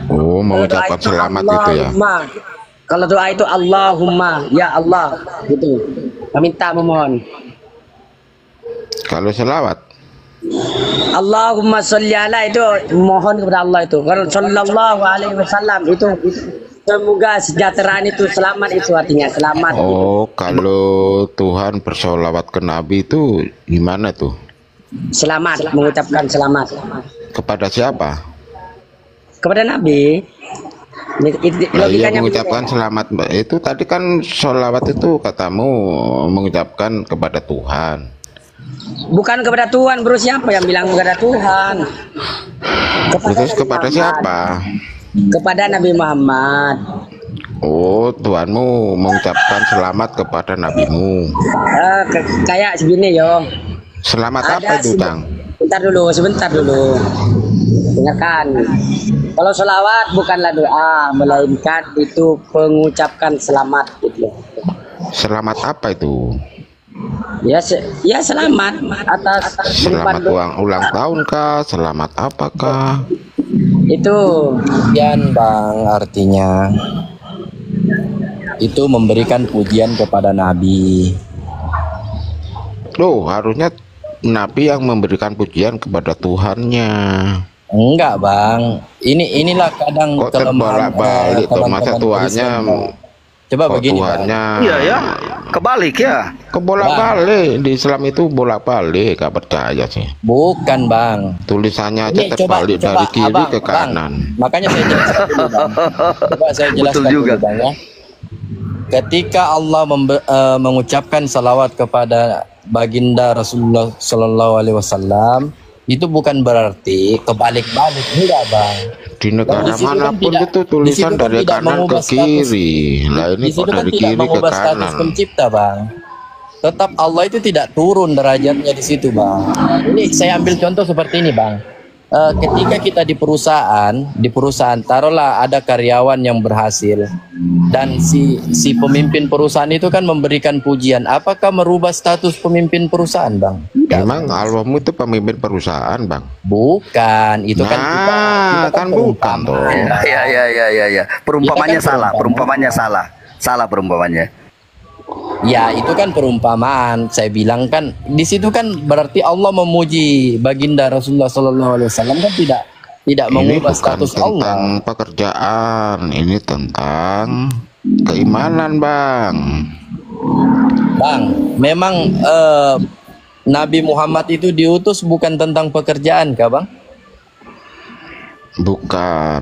Oh, mengucapkan selamat itu ya. Kalau doa itu Allahumma, ya Allah, gitu. Meminta memohon. Kalau sholawat? Allahumma sholli ala itu mohon kepada Allah itu. Kalau sallallahu alaihi wasallam itu semoga sejahteraan itu selamat itu artinya selamat. Oh, kalau Tuhan bersolawat ke Nabi itu gimana tuh? Selamat, mengucapkan selamat. Kepada siapa? Kepada Nabi. Iya, mengucapkan selamat. Itu tadi kan sholawat itu katamu mengucapkan kepada Tuhan. Bukan kepada Tuhan, bro. Siapa yang bilang kepada Tuhan? Terus kepada siapa? Kepada Nabi Muhammad. Oh, Tuhanmu mengucapkan selamat kepada nabimu. Kayak segini yo. Selamat apa itu, Cang? Sebentar dulu. Dengarkan. Kalau sholawat bukanlah doa, melainkan itu mengucapkan selamat gitu. Selamat apa itu? Ya, ya selamat atas Selamat ulang tahun kah? Selamat apakah? itu. Pujian Bang, artinya itu memberikan pujian kepada Nabi. Loh, harusnya Nabi yang memberikan pujian kepada Tuhannya. Enggak Bang, inilah kadang Kok kelemahan terbolak-balik tuh, masa teman-teman tuannya Kristen, Bang. Coba begini Bang. Tuhannya Iya ya, kebalik ya. kebolak-balik di Islam itu bolak-balik, gak percaya sih. Bukan Bang, Tulisannya aja ini terbalik dari kiri Abang, ke kanan. makanya saya jelaskan dulu Bang. Coba saya jelaskan Betul juga. dulu Bang ya. Ketika Allah mengucapkan salawat kepada baginda Rasulullah Sallallahu Alaihi Wasallam, itu bukan berarti kebalik-balik, enggak Bang. Di negara di situ kan manapun tidak- itu di tulisan situ kan dari tidak kanan ke mengubah status- kiri. Lah ini Di kok situ kan dari tidak kiri ke mengubah status kanan. pencipta Bang. Tetap Allah itu tidak turun derajatnya di situ Bang. Ini saya ambil contoh seperti ini Bang. Ketika kita di perusahaan taruhlah ada karyawan yang berhasil dan si pemimpin perusahaan itu kan memberikan pujian, apakah merubah status pemimpin perusahaan Bang? Emang Allahmu itu pemimpin perusahaan, Bang? Bukan, itu kan kita kan bukan tuh. Ya. Perumpamannya Kita kan salah, perumpamaan. perumpamannya salah. Salah perumpamannya. Ya itu kan perumpamaan. Saya bilang kan di situ kan berarti Allah memuji baginda Rasulullah Sallallahu Alaihi Wasallam kan tidak Ini mengubah bukan status tentang Allah. pekerjaan, ini tentang keimanan, Bang. Bang, memang Nabi Muhammad itu diutus bukan tentang pekerjaan kah Bang? Bukan.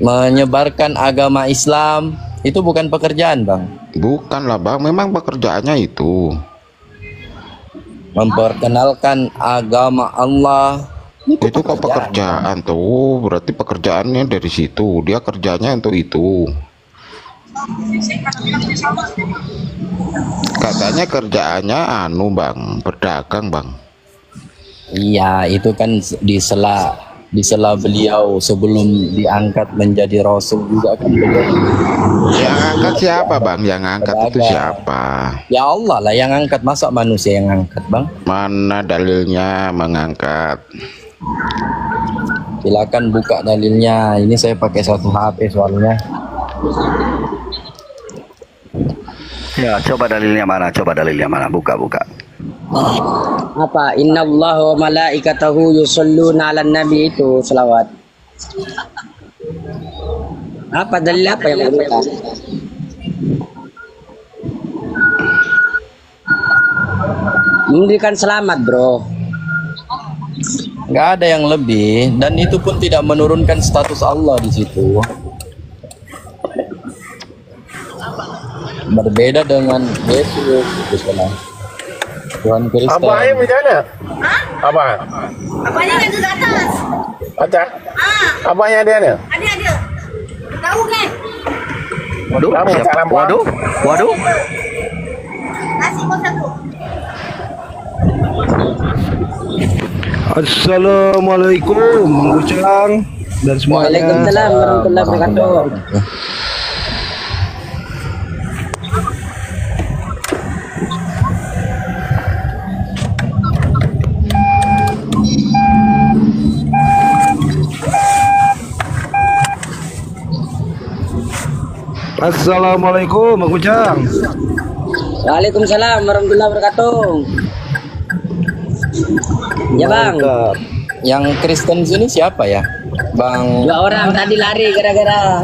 Menyebarkan agama Islam itu bukan pekerjaan Bang. Bukanlah, Bang. Memang pekerjaannya itu. Memperkenalkan agama Allah Itu kok pekerjaan tuh, berarti pekerjaannya dari situ. Dia kerjanya untuk itu. Katanya kerjaannya anu, Bang, berdagang, Bang. Iya, itu kan di sela beliau sebelum diangkat menjadi rasul juga kan beliau. Yang angkat siapa, Bang? Yang angkat itu siapa? Ya Allah lah yang angkat, masa manusia yang angkat, Bang? Mana dalilnya mengangkat? Silakan buka dalilnya. Ini saya pakai satu HP soalnya. Ya, coba dalilnya mana? Coba dalilnya mana? Buka. Apa? Innallaha wa malaikatahu yusholluna 'alan nabi itu selawat. Apa dalil apa yang berbeda? Memberikan selamat, Bro. Nggak ada yang lebih dan itu pun tidak menurunkan status Allah di situ. Berbeda dengan Yesus gitu sana. Tuhan Kristen. Abang ayam macam mana? Abang. Apanya kan ke atas? Acak. Abangnya ada mana? Ada. Tahu kan? Waduh, Lama siapa? tak nampak. Waduh. Nasi kau satu. Assalamualaikum Mang Kucang dan semuanya. Waalaikumsalam warahmatullahi wabarakatuh. Assalamualaikum Mang Kucang. Waalaikumsalam warahmatullahi wabarakatuh. Ya Bang. Yang Kristen sini siapa ya? Bang. 2 orang tadi lari gara-gara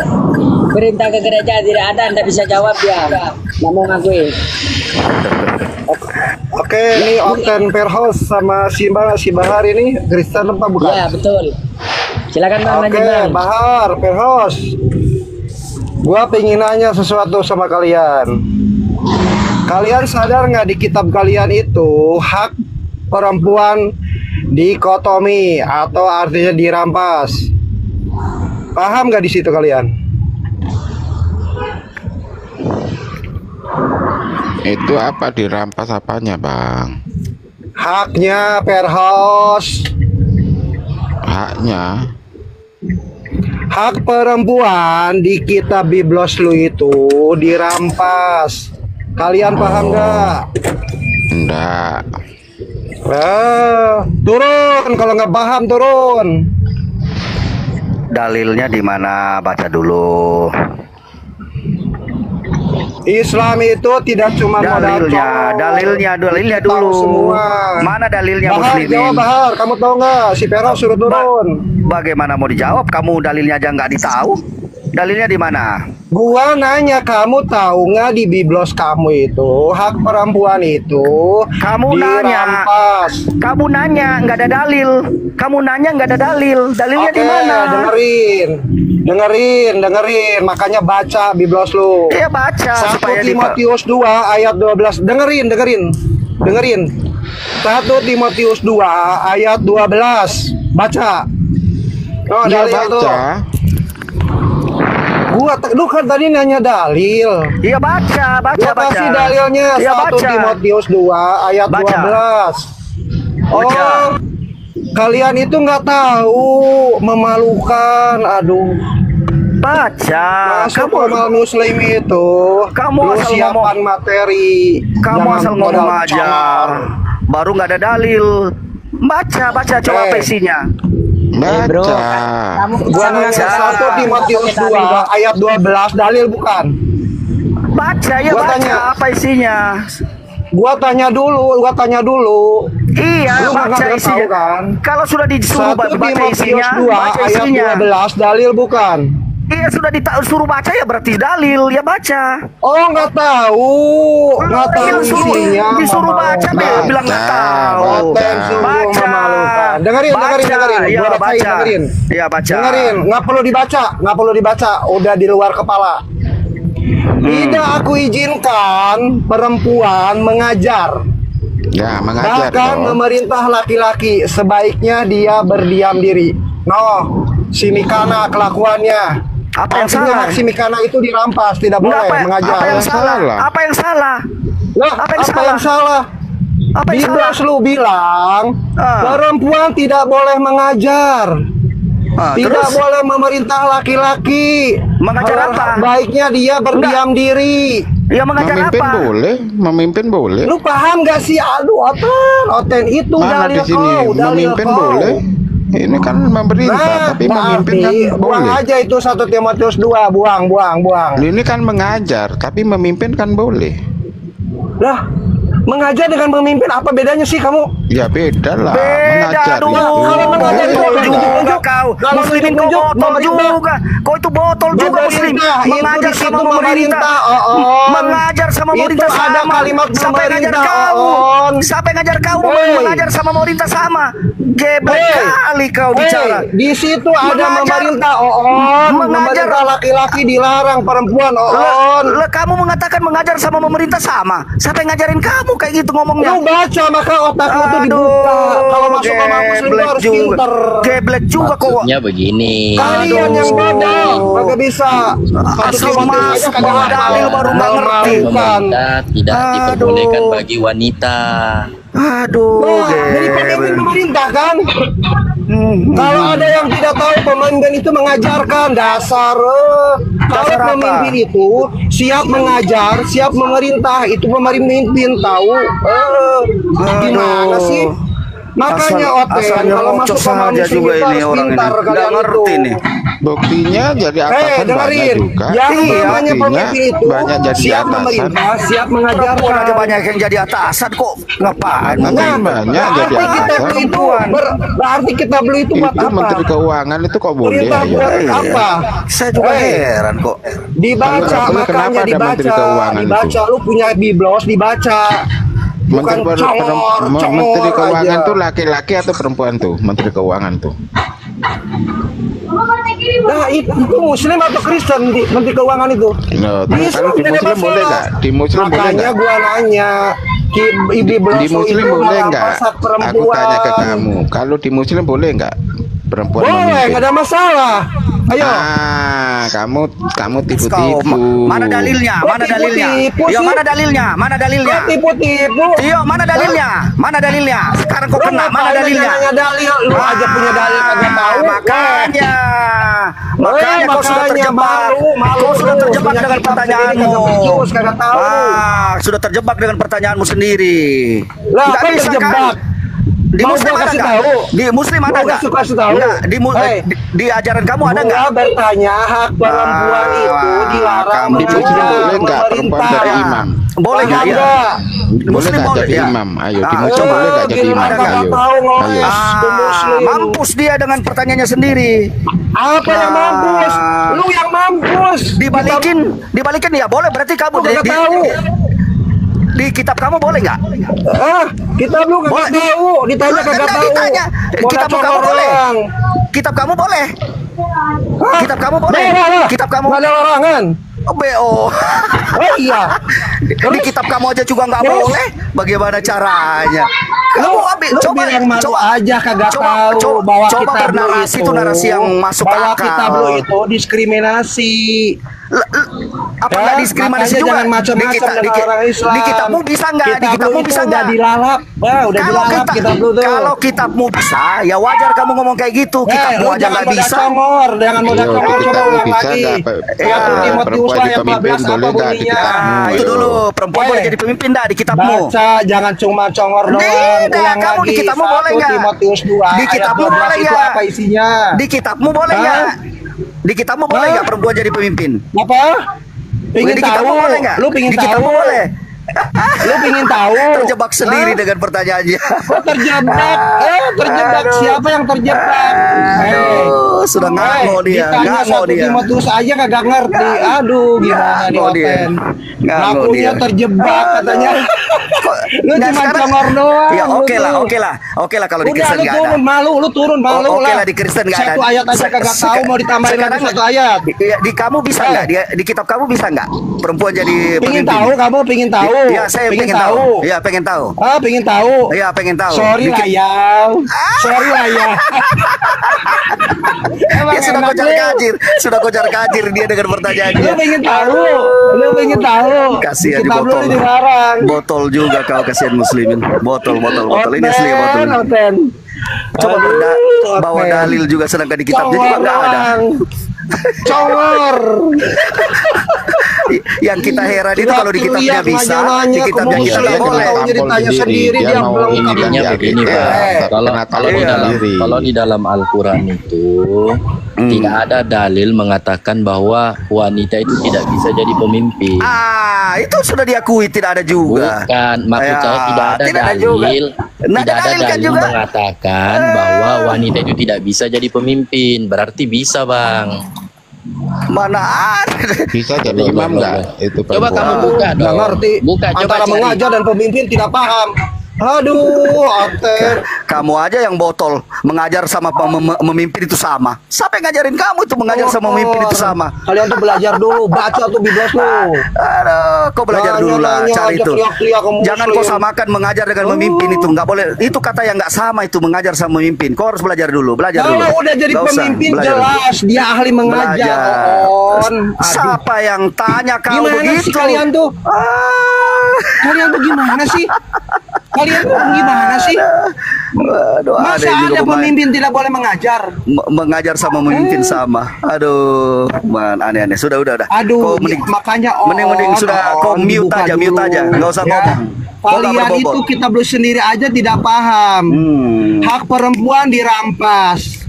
perintah ke gereja tidak ada, anda bisa jawab ya. Nggak mau ngakui. Oke, ini Okten Perhos sama si Bahar ini Kristen apa bukan? Iya betul. Silakan Bang. Oke, lanjut, Bang. Bahar Perhos. Gua pengen nanya sesuatu sama kalian. Kalian sadar nggak di kitab kalian itu hak perempuan dikotomi atau artinya dirampas? Paham nggak di situ kalian? Itu apa dirampas apanya, Bang? Haknya Perhos. Haknya. hak perempuan di kitab Biblos lu itu dirampas. Kalian paham nggak? Enggak. Turun, kalau nggak paham turun. Dalilnya di mana? Baca dulu. Islam itu tidak cuma modal cowok. Dalilnya dulu. Semua. Mana dalilnya Bahar, muslimin? jawab Bahar, kamu tahu nggak? Si Pero suruh turun. Bagaimana mau dijawab? Kamu dalilnya aja nggak ditahu. Dalilnya di mana? Gua nanya, kamu tahu nggak di Biblos kamu itu hak perempuan itu Kamu dirampas. nanya nggak ada dalil. Kamu nanya nggak ada dalil. Dalilnya di mana? Dengerin. Makanya baca Biblos lu. Iya baca. 1 supaya Timotius 2 ayat 12. Dengerin. 1 Timotius 2 ayat 12. Baca. Oh, Iya dalil tuh. baca. Lu kan tadi nanya dalil. Iya baca. Gua kasih dalilnya. Iya 1 baca. Timotius 2 ayat Baca. 12. Baca. Oh, kalian itu nggak tahu, memalukan. Aduh. Baca. Masuk amal muslim itu. Kamu lu asal siapkan materi. Kamu Jangan asal ngomong modal aja. camar. Baru nggak ada dalil. Baca coba apa isinya. Baca. Gua nanya 1 Timotius 2 ayat 12 dalil bukan? Baca ya, Gua baca tanya. apa isinya. Gua tanya dulu. Iya, Lu baca nggak isinya. tahu kan? Kalau sudah disuruh 1 baca Timotius isinya, 2 baca ayat isinya. 12 dalil bukan? Iya, sudah disuruh baca ya berarti dalil, ya baca. Oh, nggak tahu Iya, isinya. disuruh baca, bilang nggak tahu. Konten sungguh Baca. memalukan. Dengerin. Iya, Gua bacain, baca. dengerin. Iya, baca. Dengerin, nggak perlu dibaca, udah di luar kepala. Tidak aku izinkan perempuan mengajar, Ya, mengajar bahkan dong. memerintah laki-laki. Sebaiknya dia berdiam diri. Si Mikana kelakuannya. Apa yang Artinya salah? hak si Mikana itu dirampas, tidak boleh mengajar. Apa yang salah? Apa yang salah? Lah, apa yang salah? Apa yang Biblos lu bilang perempuan tidak boleh mengajar. Tidak terus? boleh memerintah laki-laki. Mengajar apa? Baiknya dia berdiam diri. Ya mengajar Memimpin apa? boleh, memimpin boleh. Lu paham gak sih? Aduh, Oten itu Mana di dalil sini kau, dalil memimpin kau. boleh. Ini kan memerintah, tapi memimpin kan buang boleh. aja itu 1 Timotius 2, buang. Ini kan mengajar, tapi memimpin kan boleh. Lah, mengajar dengan memimpin apa bedanya sih kamu? Ya beda lah. Beda Mengajar dong. itu. Kalau mengajar itu Botol juga. juga kau. Kalau Muslimin kau menunjuk, botol pemerintah. juga. Kau itu botol juga muslim. Pemerintah, itu Mengajar di sama situ pemerintah. Mengajar sama Itu pemerintah ada sama. kalimat Siapa yang ngajar pemerintah, kau? Oon. Siapa yang ngajar kau? Hey. Mengajar sama pemerintah sama. Geblek kali kau bicara. Di situ ada Mengajar. pemerintah, Mengajar. Pemerintah laki-laki dilarang, perempuan, Kamu mengatakan mengajar sama pemerintah sama. Siapa yang ngajarin kamu kayak gitu ngomongnya? Lu baca maka otakmu tuh dibuka. Kalau masuk ke muslim lu harus pinter. Geblek juga kok. Maksudnya begini. Kalian yang bodoh, kagak bisa. Asal masuk bawa dalil baru nggak ngerti. Wanita tidak diperbolehkan bagi wanita. Aduh, Dari pemimpin pemerintah kan? Kalau ada yang tidak tahu, pemimpin itu mengajarkan dasar. Kalau Dasar apa? pemimpin itu siap mengajar, siap memerintah, itu pemimpin tahu. Gimana sih? Makanya Oten kalau masuk ke muslim itu harus pintar kalian itu. Buktinya jadi atasan banyak dengerin. juga. Yang namanya Buktinya pemimpin itu banyak jadi siap atasan. memerintah, siap mengajarkan. Perempuan aja banyak yang jadi atasan kok. Ngapain? Banyak jadi atasan. Berarti kita beli itu buat Itu apa? Menteri Keuangan itu kok boleh Perintah ya? buat apa? Saya juga heran kok. Dibaca, Kenapa makanya ada Menteri dibaca. Keuangan Dibaca, lu punya Biblos, dibaca. Bukan Menteri Keuangan aja. tuh laki-laki atau perempuan tuh? Menteri Keuangan tuh. Nah, itu muslim atau Kristen Menteri Keuangan itu? Nah, Di kalau di Islam tidak Muslim boleh masalah. nggak? Di Muslim boleh Makanya nggak? gua nanya, Biblos Di Muslim itu boleh nggak? merampas hak Aku perempuan. tanya ke kamu. Kalau di Muslim boleh nggak? Perempuan Boleh, memimpin? nggak ada masalah. Ayo. Kamu tipu-tipu. Mana dalilnya? Mana dalilnya? tipu-tipu Yo, sih? mana dalilnya? Mana dalilnya? Kok tipu-tipu? Yo, mana dalilnya? Mana dalilnya? Sekarang kok kena, mana dalilnya? Nanya dalil, lu aja punya dalil kagak tahu. Makanya Makanya kau sudah terjebak. Kau sudah terjebak dengan pertanyaanmu. Sudah terjebak dengan pertanyaanmu sendiri. Lah, Nggak apa bisa terjebak? kan? Di Mau Muslim gua ada kasih nggak? tahu? Di Muslim ada nggak? Kasih tahu. Nggak, di ajaran kamu ada nggak? Gua bertanya hak perempuan itu dilarang Di Muslim boleh nggak perempuan jadi imam? Boleh nggak ya? Boleh nggak jadi imam? Ayo di Muslim boleh nggak jadi imam? Ayo. Mampus dia dengan pertanyaannya sendiri. Apa yang mampus? Lu yang mampus. Dibalikin ya boleh, berarti kamu di kitab kamu boleh nggak? Kitab lu kagak tahu, ditanya kagak tahu. Kitab kamu boleh. Kitab kamu boleh. Kitab kamu boleh. Kitab kamu. Nggak ada larangan. BO. Oh iya. Di kitab kamu aja juga nggak boleh. Bagaimana caranya? Kamu coba yang malu aja kagak tahu bahwa coba kitab lu bernarasi itu narasi yang masuk bahwa akal. kitab lu itu diskriminasi. Apakah diskriminasi juga? Jangan macam-macam dengan orang Islam. Di kitabmu bisa nggak? Di kitabmu bisa udah nggak? dilalap. Udah dilalap kitab lu tuh. Kalau kitabmu bisa, ya wajar kamu ngomong kayak gitu. Kitabmu aja nggak bisa. Jangan modal congor, coba ulang lagi. Perempuan jadi pemimpin boleh nggak di kitabmu? Itu dulu, perempuan boleh jadi pemimpin dah di kitabmu. Baca, jangan cuma congor doang. Ulang kamu lagi. di kitabmu boleh nggak? Timotius 2 Di kitabmu boleh itu nggak? apa isinya? Di kitabmu boleh nggak? Di kitabmu boleh nggak perempuan jadi pemimpin? Apa? Pingin di tahu? kitabmu boleh nggak? Lu pingin di tahu? kitabmu boleh. Lu pingin tahu? Terjebak sendiri dengan pertanyaannya. Kok terjebak? Terjebak siapa yang terjebak? Sudah ngamuk dia. Ngamuk dia. Timotius aja kagak ngerti. Aduh, gimana nih Open? Ngakunya terjebak katanya. Lu cuma congor doang. Ya oke lah kalau di Kristen nggak ada. Lu turun malu Oke lah. lah di Kristen nggak ada. Satu ayat aja kagak tahu mau ditambahin lagi satu ayat. Di kamu bisa nggak? Di kitab kamu bisa nggak perempuan jadi pemimpin? Pingin tahu kamu pingin tahu? Ya saya pengen tahu. Ya pengen tahu. Pengen tahu. Ya pengen tahu. Sorry lah ya. Sorry lah ya. Ya sudah kocar kacir dia dengan pertanyaannya. Lu pengen tahu. Kasihan di botol juga kau, kasihan muslimin. Botol ini asli botol. Coba bawa dalil juga, sedangkan di kitabnya juga nggak ada. Congor. Yang kita heran itu kalau di kitabnya bisa, di kitabnya kita nggak boleh. Ditanya sendiri dia belum intinya begini Pak. Kalau di dalam Al-Quran itu tidak ada dalil mengatakan bahwa wanita itu tidak bisa jadi pemimpin. Itu sudah diakui tidak ada juga. Bukan, maksud saya tidak ada dalil. Tidak ada dalil mengatakan bahwa wanita itu tidak bisa jadi pemimpin. Berarti bisa, Bang. Mana ada? Bisa jadi imam nggak? Itu coba kamu buka dong. Nggak ngerti. Buka, coba antara mengajar dan pemimpin tidak paham. Aduh, Oten. Kamu aja yang botol mengajar sama memimpin itu sama. Siapa yang ngajarin kamu itu mengajar sama memimpin itu sama? Kalian tuh belajar dulu, baca tuh Biblos lu. Aduh, kau belajar dulu lah, cari itu. Jangan kau samakan mengajar dengan memimpin itu, nggak boleh. Itu kata yang nggak sama itu, mengajar sama memimpin. Kau harus belajar dulu, Kalau udah jadi pemimpin jelas dia ahli mengajar. Siapa yang tanya kau gimana begitu? Sih kalian tuh? Kalian tuh gimana sih? Kalian tuh gimana sih? Masa ada pemimpin tidak boleh mengajar? Mengajar sama memimpin sama. Aduh, aneh-aneh. Sudah. Aduh, makanya mending sudah kau mute aja, nggak usah ngomong. Kalian itu kita belum sendiri aja tidak paham. Hak perempuan dirampas.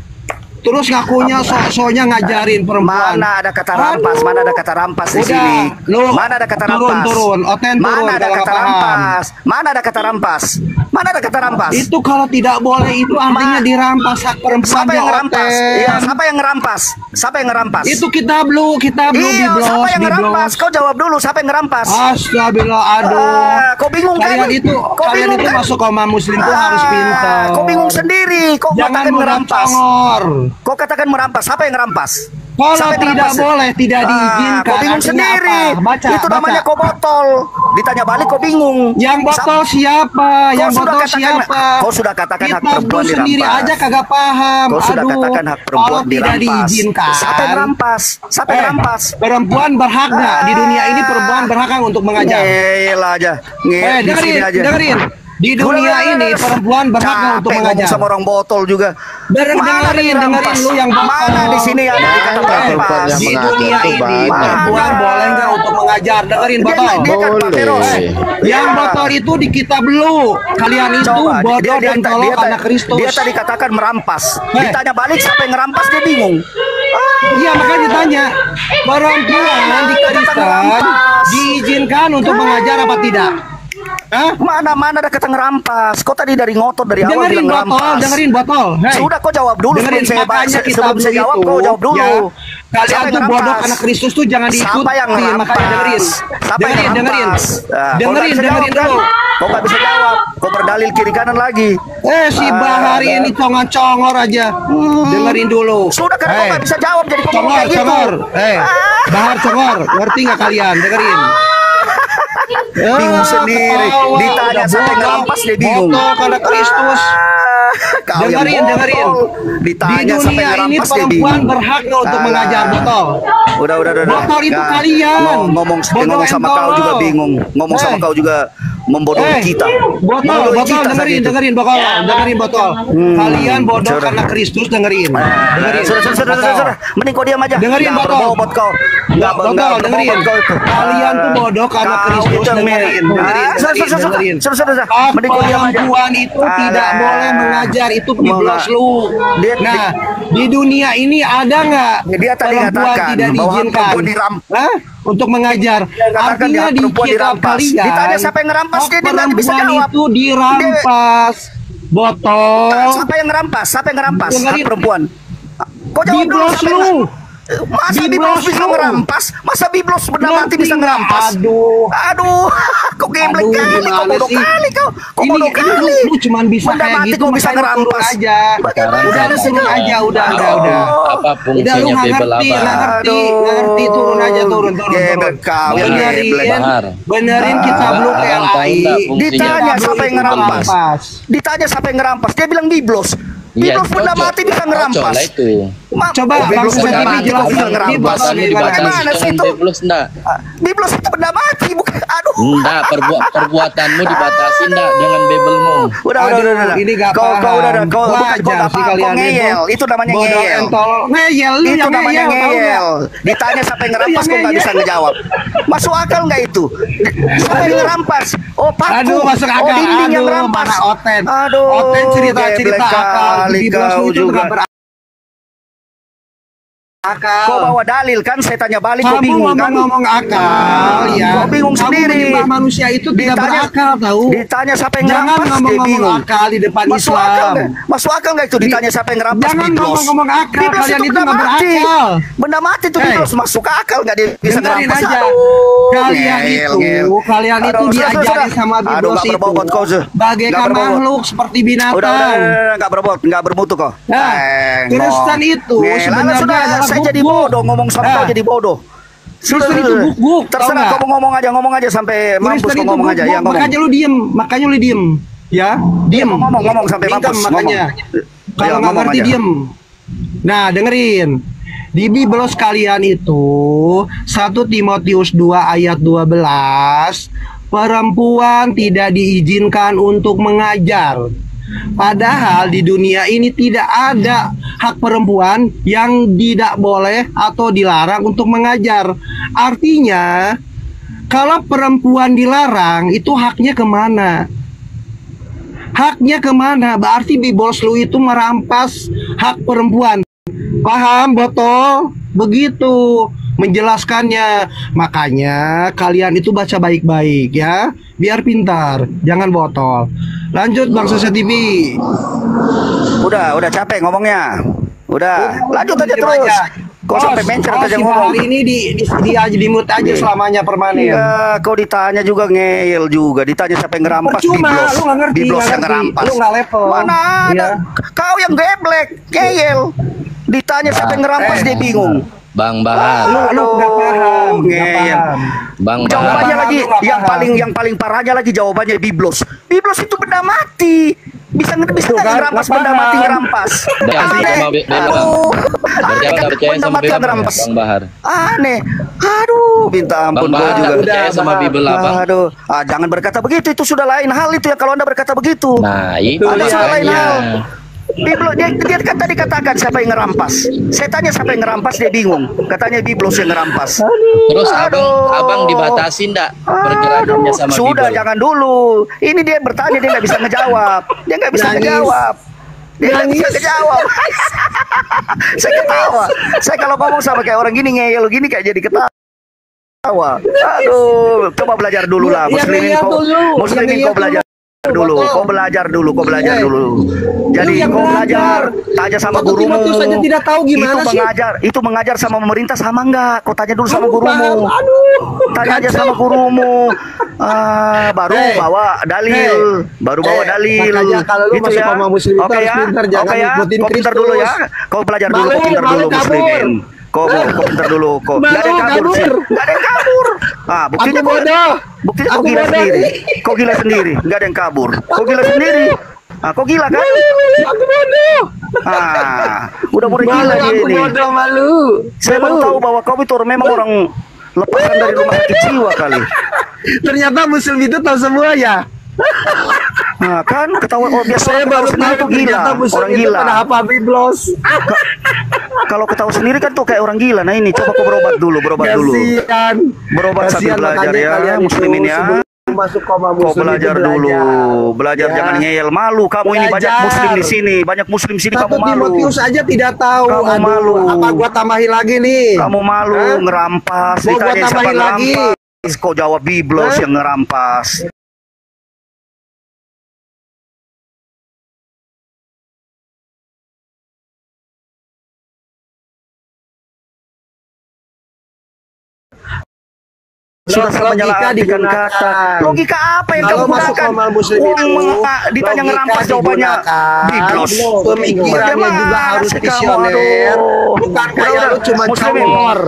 Terus ngakunya sok-soknya ngajarin perempuan. Mana ada kata rampas? Mana ada kata rampas di sini? Mana ada kata rampas? Turun. Mana ada kata rampas? Mana ada kata rampas? Mana ada kata rampas? Itu kalau tidak boleh itu artinya dirampas hak perempuan. Siapa yang ngerampas? Iya, siapa yang ngerampas? Siapa yang ngerampas? Itu kitab lu Biblos. Siapa yang ngerampas? Kau jawab dulu, siapa yang ngerampas? Astagfirullah, aduh. Kau bingung kan? Kalian itu masuk kaum muslim tuh harus pintar. Kau bingung sendiri. Kau katakan merampas. Kau katakan merampas. Siapa yang merampas? Kalau tidak boleh, tidak diizinkan. Kau bingung sendiri. Itu namanya kau botol. Ditanya balik kau bingung. Yang botol siapa? Yang botol siapa? Kau sudah katakan hak perempuan dirampas. Sendiri aja kagak paham. Kau sudah katakan hak perempuan dirampas. Tidak diizinkan. Siapa yang merampas? Siapa yang merampas? Perempuan berhak nggak? Di dunia ini perempuan berhak untuk mengajar. Ngelah aja. Dengerin. Di dunia ini perempuan berhak nggak untuk mengajar. Sama orang botol juga. Dengerin lu yang mana di sini ada dikata merampas. Di dunia ini perempuan boleh nggak untuk mengajar? Dengerin botol. Boleh. Yang botol itu di kitab lu. Kalian itu bodoh dan tolol anak Kristus. Dia tadi katakan merampas. Ditanya balik siapa yang merampas dia bingung. Iya makanya ditanya perempuan di Kristen diizinkan untuk mengajar apa tidak? Hah? Mana ada kata ngerampas. Kau tadi dari ngotot dari awal bilang ngerampas. Dengerin botol. Hey. Sudah kau jawab dulu dengerin, sebelum saya jawab kau jawab dulu. Ya, kalian tuh bodoh anak Kristus tuh jangan diikuti. Siapa yang makanya dengerin. Dengerin dulu. Kau gak bisa jawab. Kau berdalil kiri kanan lagi. Si Bahari ini congor aja. Dengerin dulu. Sudah kan kau gak bisa jawab jadi kau ngomong kayak gitu. Bahar congor. Ngerti gak kalian? Dengerin. Bingung sendiri. Ditanya sampai ngerampas dia bingung. Karena Kristus. Dengerin. Ditanya di dunia ini perempuan berhak untuk mengajar botol. Udah. Botol itu kalian. Ngomong sama kau juga bingung. Ngomong sama kau juga membodohi kita. Botol dengerin botol. Kalian bodoh karena Kristus dengerin. Sudah. Mending kau diam aja. Dengerin botol. Enggak dengerin. Kalian tuh bodoh karena Kristus dengerin. Perempuan itu tidak boleh mengajar, itu biblos lu. Nah, di dunia ini ada nggak perempuan tidak diizinkan untuk mengajar? Artinya di kitab kalian ditanya siapa yang ngerampas dia nggak bisa jawab. Itu dirampas. Botol. Siapa yang ngerampas? Hak perempuan. Kau jawab dulu siapa yang Masa Biblos bisa merampas? Masa Biblos benda mati bisa merampas? Aduh, kok geblek kali, kok bodoh kali kau. Kok bodoh kali. Lu cuman bisa kayak gitu, bisa merampas aja. Udah turun aja, udah. Apa fungsinya Bible apa? Ngerti, turun aja, turun. Benerin kita belum PLI. Ditanya siapa yang ngerampas? Dia bilang Biblos. Biblos benda mati bisa ngerampas. Coba Bang Setibi jelaskan ngerampas. Gimana sih itu? Biblos itu benda mati bukan. Aduh. Enggak, perbuatanmu dibatasi enggak dengan Bible-mu. Udah. Ini enggak paham. Kau ngeyel. Itu namanya ngeyel. Ngeyel itu namanya ngeyel. Ditanya siapa yang ngerampas kok enggak bisa ngejawab. Masuk akal enggak itu? Siapa yang ngerampas? Oh, paku. Aduh, masuk akal. Oh, dinding yang ngerampas. Aduh. Oten cerita akal. Kau juga. Kau bawa dalil kan? Saya tanya balik. Kau bingung kan? Ngomong akal, ya. Kau bingung sendiri. Manusia itu tidak berakal, tahu? Ditanya siapa yang jangan ngerampas, ngomong akal di depan Islam. Masuk akal nggak itu? Ditanya siapa yang ngerampas? Jangan ngomong akal. Biblos Kalian itu benda nggak mati. berakal. Benda mati itu Biblos. Masuk akal nggak dia bisa ngerampas? Aja. Kalian itu diajari sama Biblos itu. Bagaikan makhluk seperti binatang. Udah, nggak bermutu kok. Kristen itu sebenarnya adalah saya jadi bodoh ngomong sama kau jadi bodoh. Kristen itu buk-buk. Terserah kau ngomong aja sampai mampus kau ngomong aja. Makanya lu diem. Ya, diem. Ngomong sampai mampus. Makanya. Kalau nggak ngerti diem. Nah, dengerin. Di Biblos kalian itu 1 Timotius 2 ayat 12, perempuan tidak diizinkan untuk mengajar. Padahal di dunia ini tidak ada hak perempuan yang tidak boleh atau dilarang untuk mengajar. Artinya, kalau perempuan dilarang, itu haknya kemana? Haknya kemana? Berarti Biblos lu itu merampas hak perempuan. Paham, botol? Begitu menjelaskannya. Makanya kalian itu baca baik-baik ya, biar pintar, jangan botol. Lanjut Bang Sose TV. Udah capek ngomongnya. Udah, lanjut aja terus. Kau sampai mencret aja ngomong. Hari ini di mute aja selamanya permanen. Ya, kau ditanya juga ngeyel juga. Ditanya siapa yang ngerampas? Percuma, lu nggak ngerti. Biblos yang ngerampas. Lu nggak level. Mana ada? Kau yang geblek, ngeyel. Ditanya siapa yang ngerampas dia bingung. Bang Bahar. Lu nggak paham. Ngeyel. Bang Bahar. Jawabannya lagi yang paling parahnya lagi jawabannya Biblos. Biblos itu benda mati. Bisa Tuh kan, ngerampas nggak benda mati, paham. ngerampas. Berarti nggak percaya sama Benda mati Bible ya, ngerampas. Bang Bahar. Aneh. Aduh, minta ampun Bang gua Bahar juga. nggak percaya sama Bible lah, Bang. Aduh, jangan berkata begitu, itu sudah lain hal itu ya kalau Anda berkata begitu. Nah, itu Ada sudah lain makanya. hal. Biblos dia kan tadi katakan siapa yang ngerampas. Saya tanya siapa yang ngerampas, dia bingung. Katanya Biblos yang ngerampas. Terus abang dibatasi enggak pergerakannya sama Sudah, Bible? jangan dulu. Ini dia bertanya, dia nggak bisa ngejawab. Dia nggak bisa ngejawab. Dia nggak bisa ngejawab. Saya ketawa. Saya kalau ngomong sama kayak orang gini ngeyel gini kayak jadi ketawa. Aduh, coba belajar dulu lah. Muslimin kau belajar dulu. Kau belajar dulu. Jadi kau belajar, tanya sama gurumu. Saja tidak tahu gimana sih? Itu mengajar sama pemerintah sama enggak? Kau tanya dulu sama gurumu. Tanya aja sama gurumu. Baru bawa dalil. Makanya kalau lu masuk sama muslim itu harus pintar, jangan ikutin Kau pintar dulu ya. Kau belajar dulu, kau pintar dulu muslimin. Kau pintar dulu, kau. Gak ada yang kabur sih. Gak ada yang kabur. Buktinya kau gila sendiri. Kau gila sendiri. Gak ada yang kabur. Kau gila sendiri. Kau gila kan? Aku bodoh. Udah mulai gila dia ini. Malu. Saya baru tahu bahwa kau itu memang orang lepasan dari rumah sakit jiwa kali. Ternyata muslim itu tahu semua ya. Kan ketahuan biasa Saya baru sendiri tahu tuh gila, ternyata muslim orang itu gila. pada apa Biblos. Kalau ketahuan sendiri kan tuh kayak orang gila. Nah ini coba kau berobat dulu. Kasihan. Berobat sambil belajar makanya ya, kalian itu muslimin ya. sebelum masuk koma Kau muslim belajar itu dulu, belajar Ya. jangan ngeyel. Malu kamu ini banyak Belajar. muslim di sini, banyak muslim di sini kamu 1 malu. Timotius aja tidak tahu. Kamu Aduh, malu. apa gua tambahin lagi nih? Kamu malu Hah? ngerampas. Mau gua Ditanya siapa tambahin lagi? ngerampas, kau jawab Biblos yang ngerampas. Sudah sama menyalakan kata. Logika apa yang kamu Kalau masuk gunakan? komal muslim itu, Ditanya ngerampas jawabannya Biblos. Pemikirannya juga harus visioner. Bukan kayak lu cuma congor.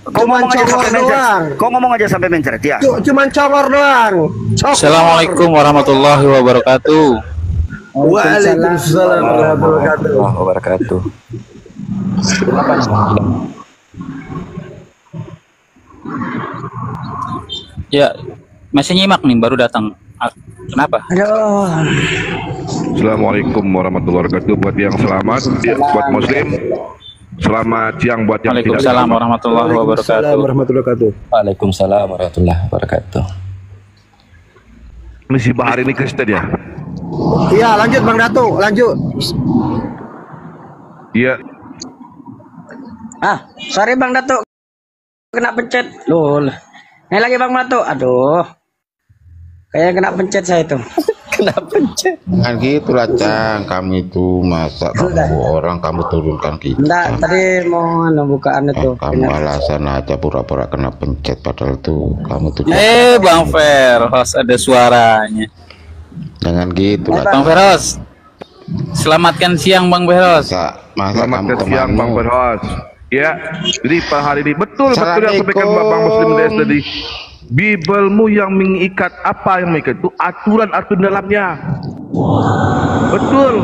Kau ngomong aja sampai mencret. doang. Kau ngomong aja sampai mencret ya. Cuman congor doang. Assalamualaikum warahmatullahi wabarakatuh. Waalaikumsalam warahmatullahi wabarakatuh. Ya, masih nyimak nih, baru datang. Kenapa? Assalamualaikum warahmatullahi wabarakatuh. Buat yang selamat, buat muslim. Selamat siang buat yang tidak Waalaikumsalam selamat. warahmatullahi wabarakatuh. Waalaikumsalam warahmatullahi wabarakatuh. Ini si Bahar ini Kristen ya? Iya, lanjut Bang Dato, lanjut. Iya. Sorry Bang Dato, kena pencet. Loh, ini lagi Bang Dato. Aduh, kayaknya kena pencet saya itu. Kena pencet. Kan gitulah Cang, kamu itu masa kamu orang kamu turunkan kita. Enggak, tadi mau bukaan itu. Kamu alasan aja pura-pura kena pencet padahal tuh kamu tuh. Bang Feros, ada suaranya. Jangan gitu lah. Bang Feros, selamatkan siang Bang Feros. Selamat siang Bang Feros. Ya, jadi per hari ini betul yang sampaikan Bang Muslim DS tadi. Bibelmu yang mengikat, apa yang mengikat itu aturan-aturan dalamnya. Betul.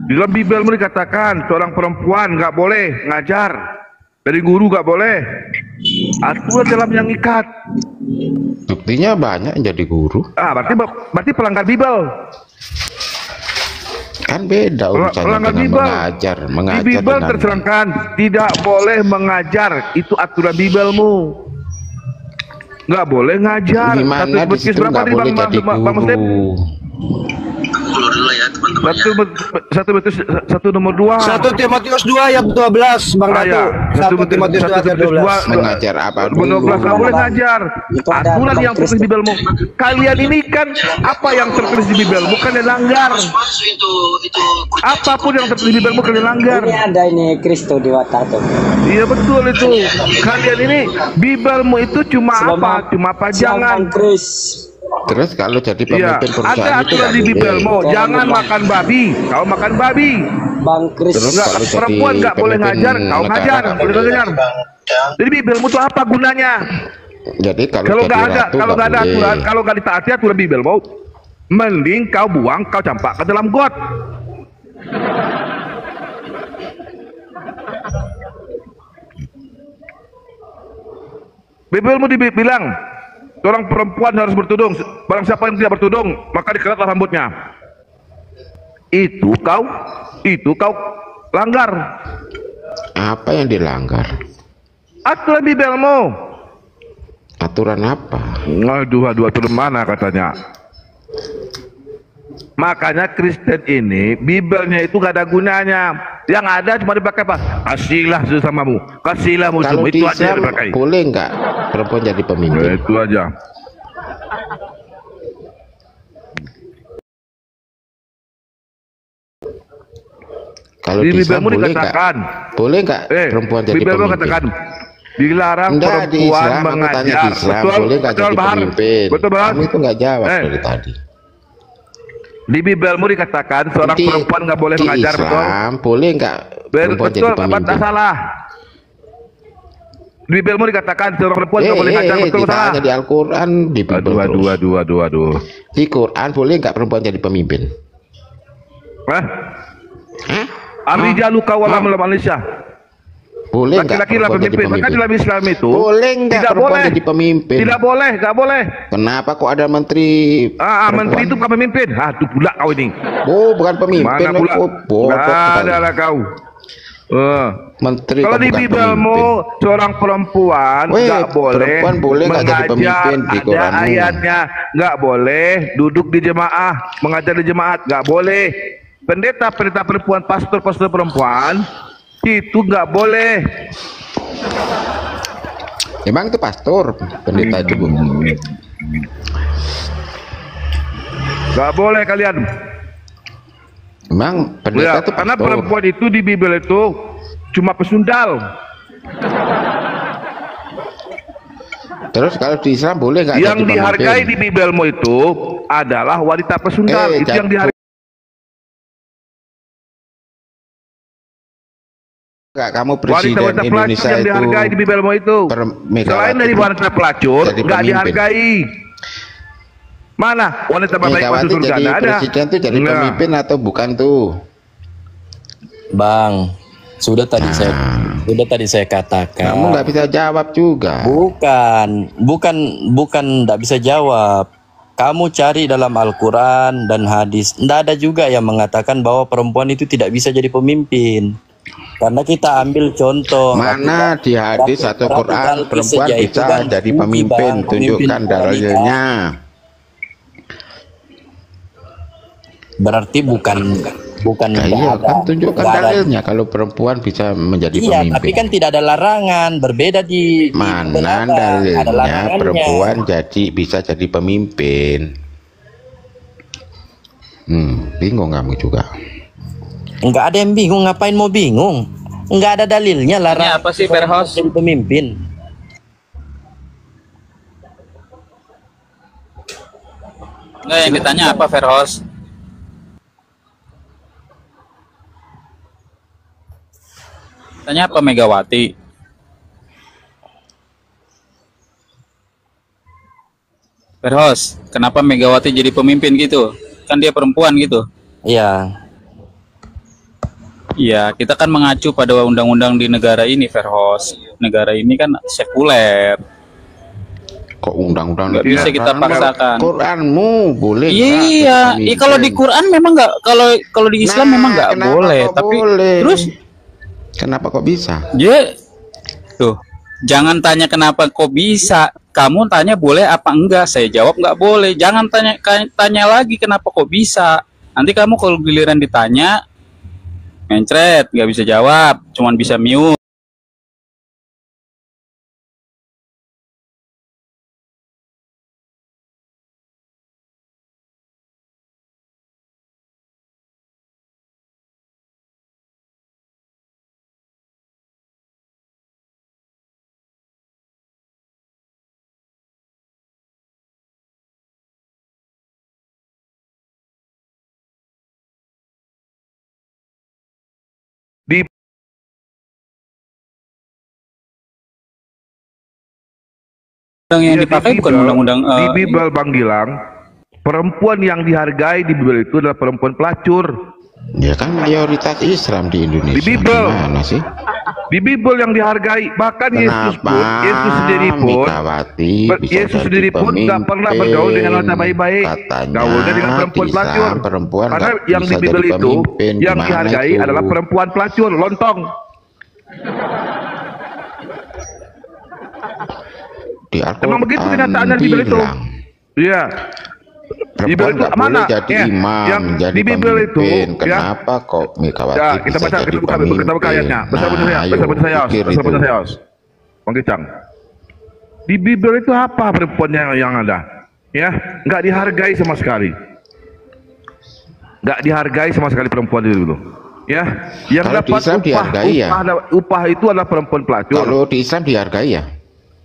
Di dalam Bibelmu dikatakan seorang perempuan nggak boleh ngajar, dari guru nggak boleh. Aturan dalam yang ikat. Buktinya banyak yang jadi guru. Berarti pelanggar Bibel. Kan beda urusannya dengan mengajar. Di Bibel tercerangkan tidak boleh mengajar, itu aturan Bibelmu. Nggak boleh ngajar. Gimana di situ nggak boleh jadi guru? Satu nomor 2. 1 Timotius 2 ayat 12 Bang Dato. 1 Timotius 2 ayat 12. Mengajar apa dulu? 12 nggak boleh ngajar. Aturan yang tertulis di Bibelmu. Kalian ini kan apa yang tertulis di Bibelmu kalian langgar. Apapun yang tertulis di Bibelmu kalian langgar. Ini ada ini Kristo di watak tuh. Iya betul itu. Kalian ini Bibelmu itu cuma apa? Cuma pajangan. Terus kalau jadi Iya, pemimpin perusahaan ada itu aturan di Bibelmu. Jangan makan babi. Kau makan babi. Bang Kris. Terus Enggak, kalau jadi perempuan nggak boleh pemimpin ngajar. Kau negara ngajar. nggak Boleh boleh. ngajar. Jadi Bibelmu itu apa gunanya? Jadi Kalau jadi nggak ada, ratu kalau nggak ada boleh. aturan, kalau nggak ditaati aturan Bible, mau mending kau buang, kau campak ke dalam got. Bibelmu dibilang seorang perempuan harus bertudung. Barang siapa yang tidak bertudung, maka dikeratlah rambutnya. Itu kau langgar. Apa yang dilanggar? Aturan Bibelmu. Aturan apa? Aduh, aturan mana katanya? Makanya Kristen ini Bibelnya itu gak ada gunanya. Yang ada cuma dipakai apa? Kasihlah sesamamu, kasihlah musuhmu. Itu aja yang dipakai. Boleh nggak perempuan jadi pemimpin? Itu aja. Kalau di di Islam Bibelmu boleh dikatakan, boleh nggak perempuan jadi Bibelmu pemimpin? katakan dilarang Enggak, di perempuan Islam, aku tanya di mengajar. Islam, Betul, boleh nggak betul jadi Bahar. pemimpin? Betul Bahar. Kamu itu nggak jawab dari tadi. Di Bibelmu dikatakan seorang perempuan nggak boleh mengajar, betul? Islam boleh nggak perempuan jadi Betul, pemimpin? tak salah. Di Bibelmu dikatakan seorang perempuan nggak boleh mengajar, betul salah? Ditanya di Al-Quran, di Bible Aduh. Di Quran boleh nggak perempuan jadi pemimpin? Ar-rijalu qawwamuna 'alal Malaysia. Boleh nggak Laki-laki lah perempuan jadi pemimpin. Maka dalam Islam itu boleh nggak tidak perempuan boleh jadi pemimpin? Tidak boleh, nggak boleh. Kenapa kok ada menteri? Menteri itu bukan pemimpin. Itu pula kau ini. Oh, bukan pemimpin. Mana pula? Oh, bodoh Nggak sekali. ada lah kau. Menteri Kalau kok di bukan Bibelmu pemimpin. seorang perempuan Weh, nggak boleh perempuan boleh nggak jadi pemimpin di Ada Quranmu? ayatnya, nggak boleh duduk di jemaah, mengajar di jemaat, nggak boleh. Pendeta perempuan, pastor perempuan itu nggak boleh. Emang itu pastor, pendeta itu Bu? Nggak boleh kalian. Emang pendeta itu Karena pastor. perempuan itu di Bibel itu cuma pesundal. Terus kalau di Islam boleh nggak Yang jadi dihargai pemimpin? di Bibelmu itu adalah wanita pesundal. Itu yang dihargai. Enggak, kamu presiden Wanita-wanita pelacur Indonesia yang itu dihargai di Bibelmu itu. Selain dari wanita pelacur, jadi nggak pemimpin. dihargai. Mana wanita baik masuk Megawati surga? jadi Nggak ada. presiden tuh jadi pemimpin atau bukan tuh? Bang, sudah tadi saya katakan. Kamu nggak bisa jawab juga. Bukan nggak bisa jawab. Kamu cari dalam Al-Quran dan hadis. Nggak ada juga yang mengatakan bahwa perempuan itu tidak bisa jadi pemimpin. Karena kita ambil contoh. Mana di hadis atau Quran perempuan bisa jadi pemimpin? Tunjukkan dalilnya. Berarti bukan Nah, iya kan tunjukkan dalilnya kalau perempuan bisa menjadi Iya, pemimpin. tapi kan tidak ada larangan. Berbeda di Mana dalilnya perempuan bisa jadi pemimpin? Bingung kamu juga. Enggak ada yang bingung, ngapain mau bingung? Enggak ada dalilnya larangan. Apa sih Perhos? Jadi pemimpin. Enggak, yang ditanya apa Verhos? Tanya apa Megawati? Verhos, kenapa Megawati jadi pemimpin gitu? Kan dia perempuan gitu. Iya. Iya, kita kan mengacu pada undang-undang di negara ini, Verhos. Negara ini kan sekuler. Kok undang-undang Nggak bisa kita paksakan. Quranmu boleh. Iya, kalau di Quran memang nggak, kalau di Islam memang nggak boleh. Tapi terus kenapa kok bisa? Ya, tuh, jangan tanya kenapa kok bisa. Kamu tanya boleh apa enggak? Saya jawab nggak boleh. Jangan tanya lagi kenapa kok bisa. Nanti kamu kalau giliran ditanya, mencret, nggak bisa jawab, cuman bisa mute. Di yang dipakai bukan undang-undang di Bible Bang Gilang, perempuan yang dihargai di Bible itu adalah perempuan pelacur. Ya kan mayoritas Islam di Indonesia. Di Bible. Gimana sih? Di Bible yang dihargai, bahkan Yesus sendiri pun nggak pernah bergaul dengan wanita baik-baik. Gaulnya dengan perempuan pelacur. Karena yang di Bible itu yang dihargai adalah perempuan pelacur, lontong. Emang begitu kenyataannya di Bible itu. Iya. Di Bible itu mana? Jadi imam, yang jadi di Bible itu, kenapa kok Megawati ya, kita baca, kita buka ayatnya. Bersama saya, Bang Kicang. Di Bible itu apa perempuannya yang ada? Ya, nggak dihargai sama sekali. Nggak dihargai sama sekali perempuan itu. Ya, yang dapat upah itu adalah perempuan pelacur. Kalau di Islam dihargai ya?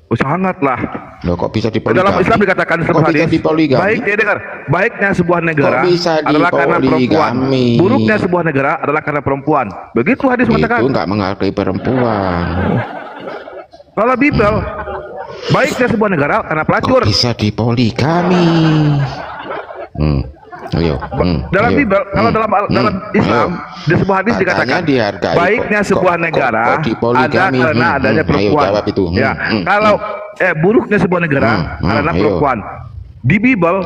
Oh, sangatlah. Loh, kok bisa dipoligami? Dalam Islam dikatakan sebuah hadis. Baik, dia dengar. Baiknya sebuah negara adalah karena perempuan. Buruknya sebuah negara adalah karena perempuan. Begitu hadis mengatakan. Itu nggak menghargai perempuan. Kalau Bible, baiknya sebuah negara karena pelacur. Kok bisa dipoligami? Dalam Bible, kalau dalam Islam, di sebuah hadis dikatakan baiknya sebuah negara ada karena adanya perempuan. Ya, kalau buruknya sebuah negara karena perempuan. Di Bible,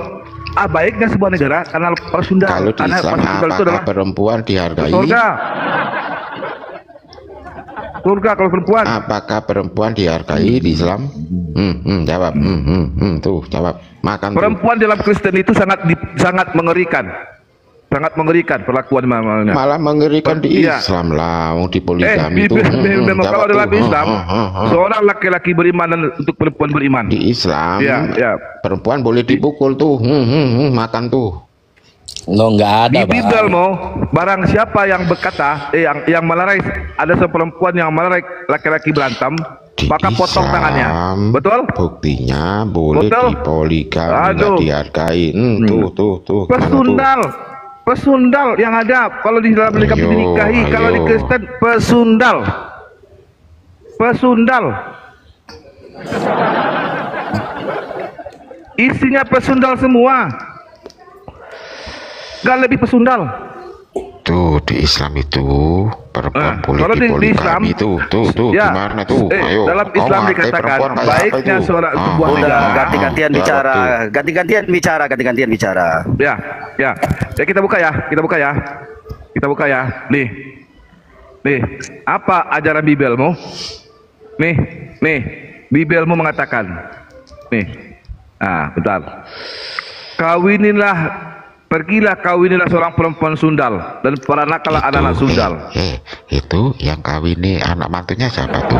baiknya sebuah negara karena persundal. Kalau di Islam, apakah perempuan dihargai? Surga kalau perempuan. Apakah perempuan dihargai di Islam? Jawab. Tuh, jawab. Makan. Perempuan dalam Kristen itu sangat mengerikan. Sangat mengerikan perlakuan mamanya. Malah mengerikan di Islam lah, di poligami itu. Kalau dalam Islam, seorang laki-laki beriman dan untuk perempuan beriman. Di Islam, perempuan boleh dipukul tuh. Makan tuh. Lo nggak ada. Di Bible barang siapa yang berkata, yang melerai, ada seperempuan yang melerai laki-laki berantem, maka potong tangannya. Betul? Buktinya boleh dipoligami, nggak dihargai. Tuh. Pesundal yang ada kalau di dalam dinikahi, kalau di Kristen pesundal. Isinya pesundal semua. Gak lebih pesundal. Tuh di Islam itu perempuan boleh dipoligami tuh gimana tuh? Ayo. Dalam Islam dikatakan baiknya seorang sebuah negara. Ganti-gantian bicara. Ya kita buka ya. Nih. Apa ajaran Bibelmu? Nih. Bibelmu mengatakan. Nih. Bentar. Pergilah kawinilah seorang perempuan sundal dan peranaklah anak-anak sundal. Itu yang kawini anak mantunya siapa tuh?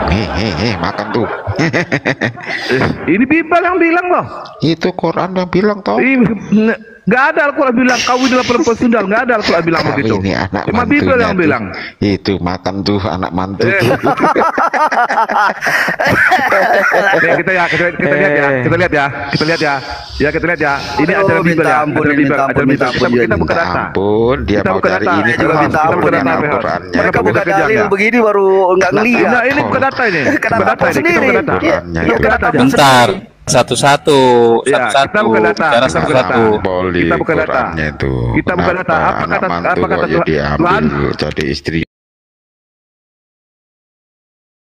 Makan tuh. Ini Bible yang bilang loh. Itu Quran yang bilang toh. Gak ada Al-Quran bilang kawinilah perempuan sundal. Gak ada Al-Quran bilang begitu. Cuma Bible yang bilang. Itu makan tuh anak mantu. Kita lihat ya. Ini ajaran Bible ya. Kita buka data. Dia mau cari ini juga dengan Al-Qurannya. Mereka buka dalil begini baru nggak ngeliat. Nah, ini buka data ini. Buka data sendiri. Bentar. Satu-satu. Kita buka data. Kita buka data. Apa kata Tuhan? Jadi istri.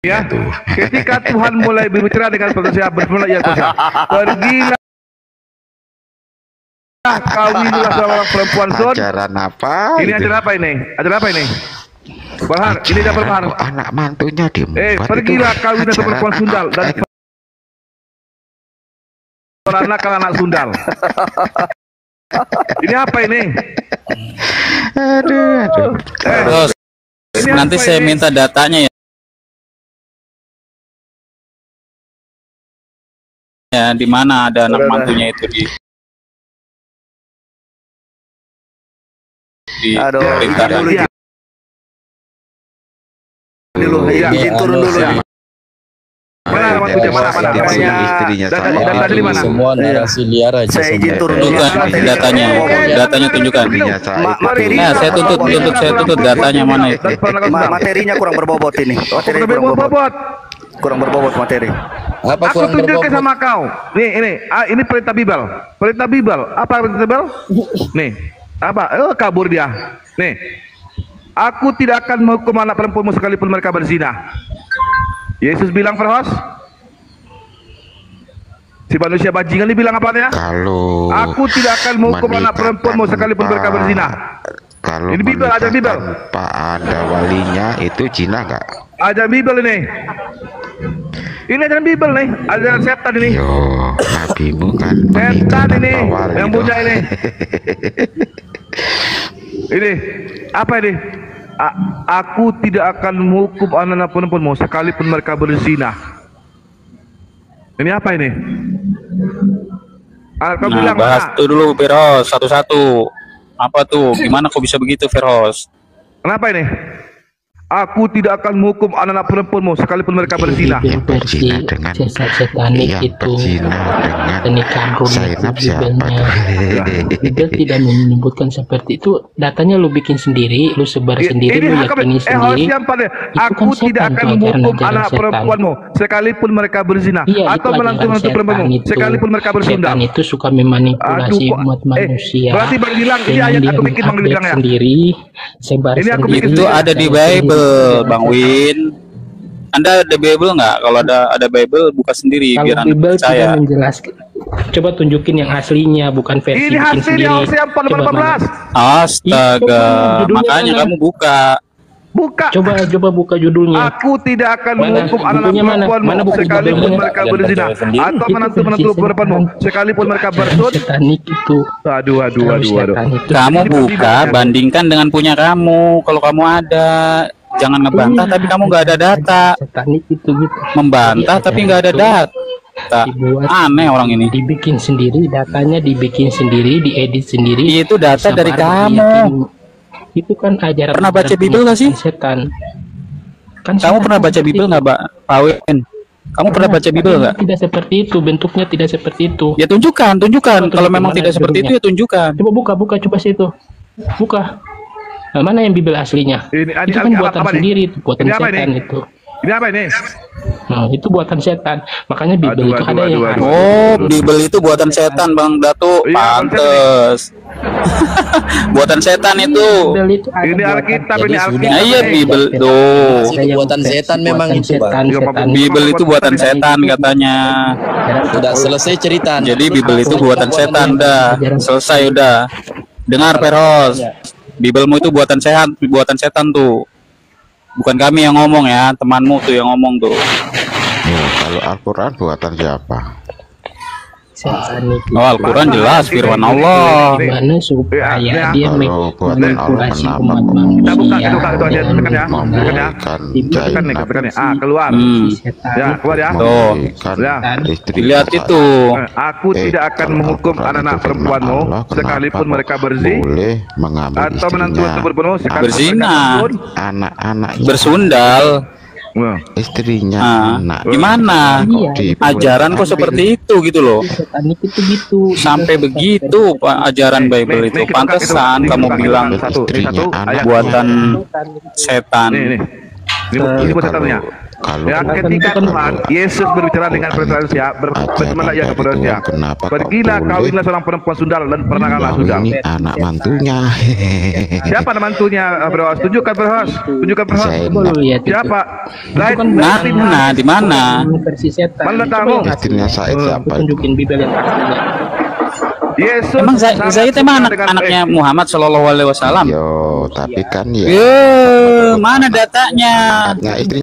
Ya. Ketika Tuhan mulai berbicara dengan manusia, bermula ia kata, pergilah kawinilah seorang perempuan sun. Ajaran apa? Ini ajaran apa ini? Bahar, ini dapat Bahar. Anak mantunya pergilah kawinilah seorang perempuan sundal dan anak sundal. Ini apa ini? Aduh. Terus nanti saya minta datanya ya, di mana ada anak mantunya itu di turun dulu. Mana istrinya dari mana? Semua narasi liar aja. Saya izin turun dulu. Datanya tunjukkan. Nah, saya tuntut datanya mana itu? Materinya kurang berbobot ini. Kurang berbobot materi. Apa Aku kurang tunjukkan berbobot? sama kau. Ini perintah Bible. Perintah Bible. Apa perintah Bible? Nih, apa? Kabur dia. Nih, aku tidak akan menghukum anak perempuanmu sekalipun mereka berzina. Yesus bilang, Firdaus. Si manusia bajingan ini bilang apa ya? Kalau aku tidak akan menghukum anak perempuanmu sekalipun mereka berzina. Kalau ini Bible, ada Bible. Pak ada walinya itu zina nggak? Ada Bible ini. Ini ajaran Bible nih, ajaran setan ini. Yo, nabimu kan setan ini yang punya ini. Ini apa ini? Aku tidak akan menghukum anak-anak perempuanmu sekalipun mereka berzina. Ini apa ini? Kau bilang bahas itu dulu, Firdaus, satu-satu. Apa tuh? Gimana kok bisa begitu, Firdaus? Kenapa ini? Aku tidak akan menghukum anak-anak perempuanmu sekalipun mereka berzina. Yang berzina dengan setanik itu pernikahan Zainab siapa? Bible tidak menyebutkan seperti itu. Datanya lu bikin sendiri, lu sebar sendiri, lu yakini sendiri. Aku tidak akan menghukum anak perempuanmu sekalipun mereka berzina, atau menantu perempuanmu sekalipun mereka bersundal. Setan itu suka memanipulasi umat manusia. Berarti Bang Gilang, ini ayat aku bikin Bang Gilang ya. Sendiri, sebar sendiri. Itu ada di Bible, Bang Win. Anda ada Bible nggak? Kalau ada Bible, buka sendiri biar Anda Bible percaya. tidak menjelaskan. Coba tunjukin yang aslinya, bukan versi ini bikin sendiri. Astaga, makanya kamu buka. Buka. Coba buka judulnya. Aku tidak akan menghukum anak-anak perempuanmu sekalipun mereka berzina, atau menantu perempuanmu sekalipun mereka bersut. Setanik itu. Aduh. Kamu buka, bandingkan dengan punya kamu. Kalau kamu ada, jangan ngebantah tapi kamu nggak ada data. Setanik itu gitu. Membantah tapi nggak ada data. Aneh orang ini. Dibikin sendiri, datanya dibikin sendiri, diedit sendiri. Itu data dari kamu. Itu kan ajaran. Pernah baca Bible nggak sih? Setan. Kamu pernah baca Bible nggak, Pak Win? Kamu pernah baca Bible nggak? Tidak seperti itu, bentuknya tidak seperti itu. Ya tunjukkan. Kalau memang tidak seperti itu ya tunjukkan. Coba buka coba situ. Buka. Nah, mana yang Bible aslinya? Itu kan buatan sendiri, itu buatan setan itu. Ini apa ini? Nah, itu buatan setan. Makanya Bible itu ada yang asli. Oh, Bible itu buatan setan, Bang Datu. Pantes. Buatan setan itu. Ini Alkitab, ini Alkitab. Iya, Bible tuh. Buatan setan memang itu, Bang. Bible itu buatan setan katanya. Udah selesai cerita. Jadi Bible itu buatan setan, dah. Selesai udah. Dengar, Firdaus. Biblemu itu buatan setan tuh. Bukan kami yang ngomong ya, temanmu tuh yang ngomong tuh. Kalau Al-Quran buatan siapa? Oh, Al-Quran jelas firman Allah. Gimana supaya dia manipulasi umat manusia. Tekan nih, keluar. Ya, keluar ya. Tuh. Lihat itu. Aku tidak akan menghukum anak-anak perempuanmu sekalipun mereka berzina atau menantu perempuanmu sekalipun berzina. Anak-anak bersundal. Istrinya anak. Gimana? Ajaran kok seperti itu gitu loh. Setanik itu gitu. Sampai begitu Pak ajaran Bible itu. Pantesan kamu bilang buatan setan. Ini buat setannya. Ya, ketika Tuhan Yesus berbicara dengan manusia, berfirman ya kepada manusia, pergilah kawinlah seorang perempuan sundal dan pernikahanlah sundal. Ini anak mantunya. Siapa anak mantunya, Bro? Tunjukkan, Bro. Siapa? Mana? Di mana? Versi setan. Mana tamu? Istrinya Said siapa? Tunjukin Bible yang aslinya. Yesus. Emang Zaid emang anaknya Muhammad Shallallahu Alaihi Wasallam. Yo, tapi kan ya. Mana datanya? Anaknya istri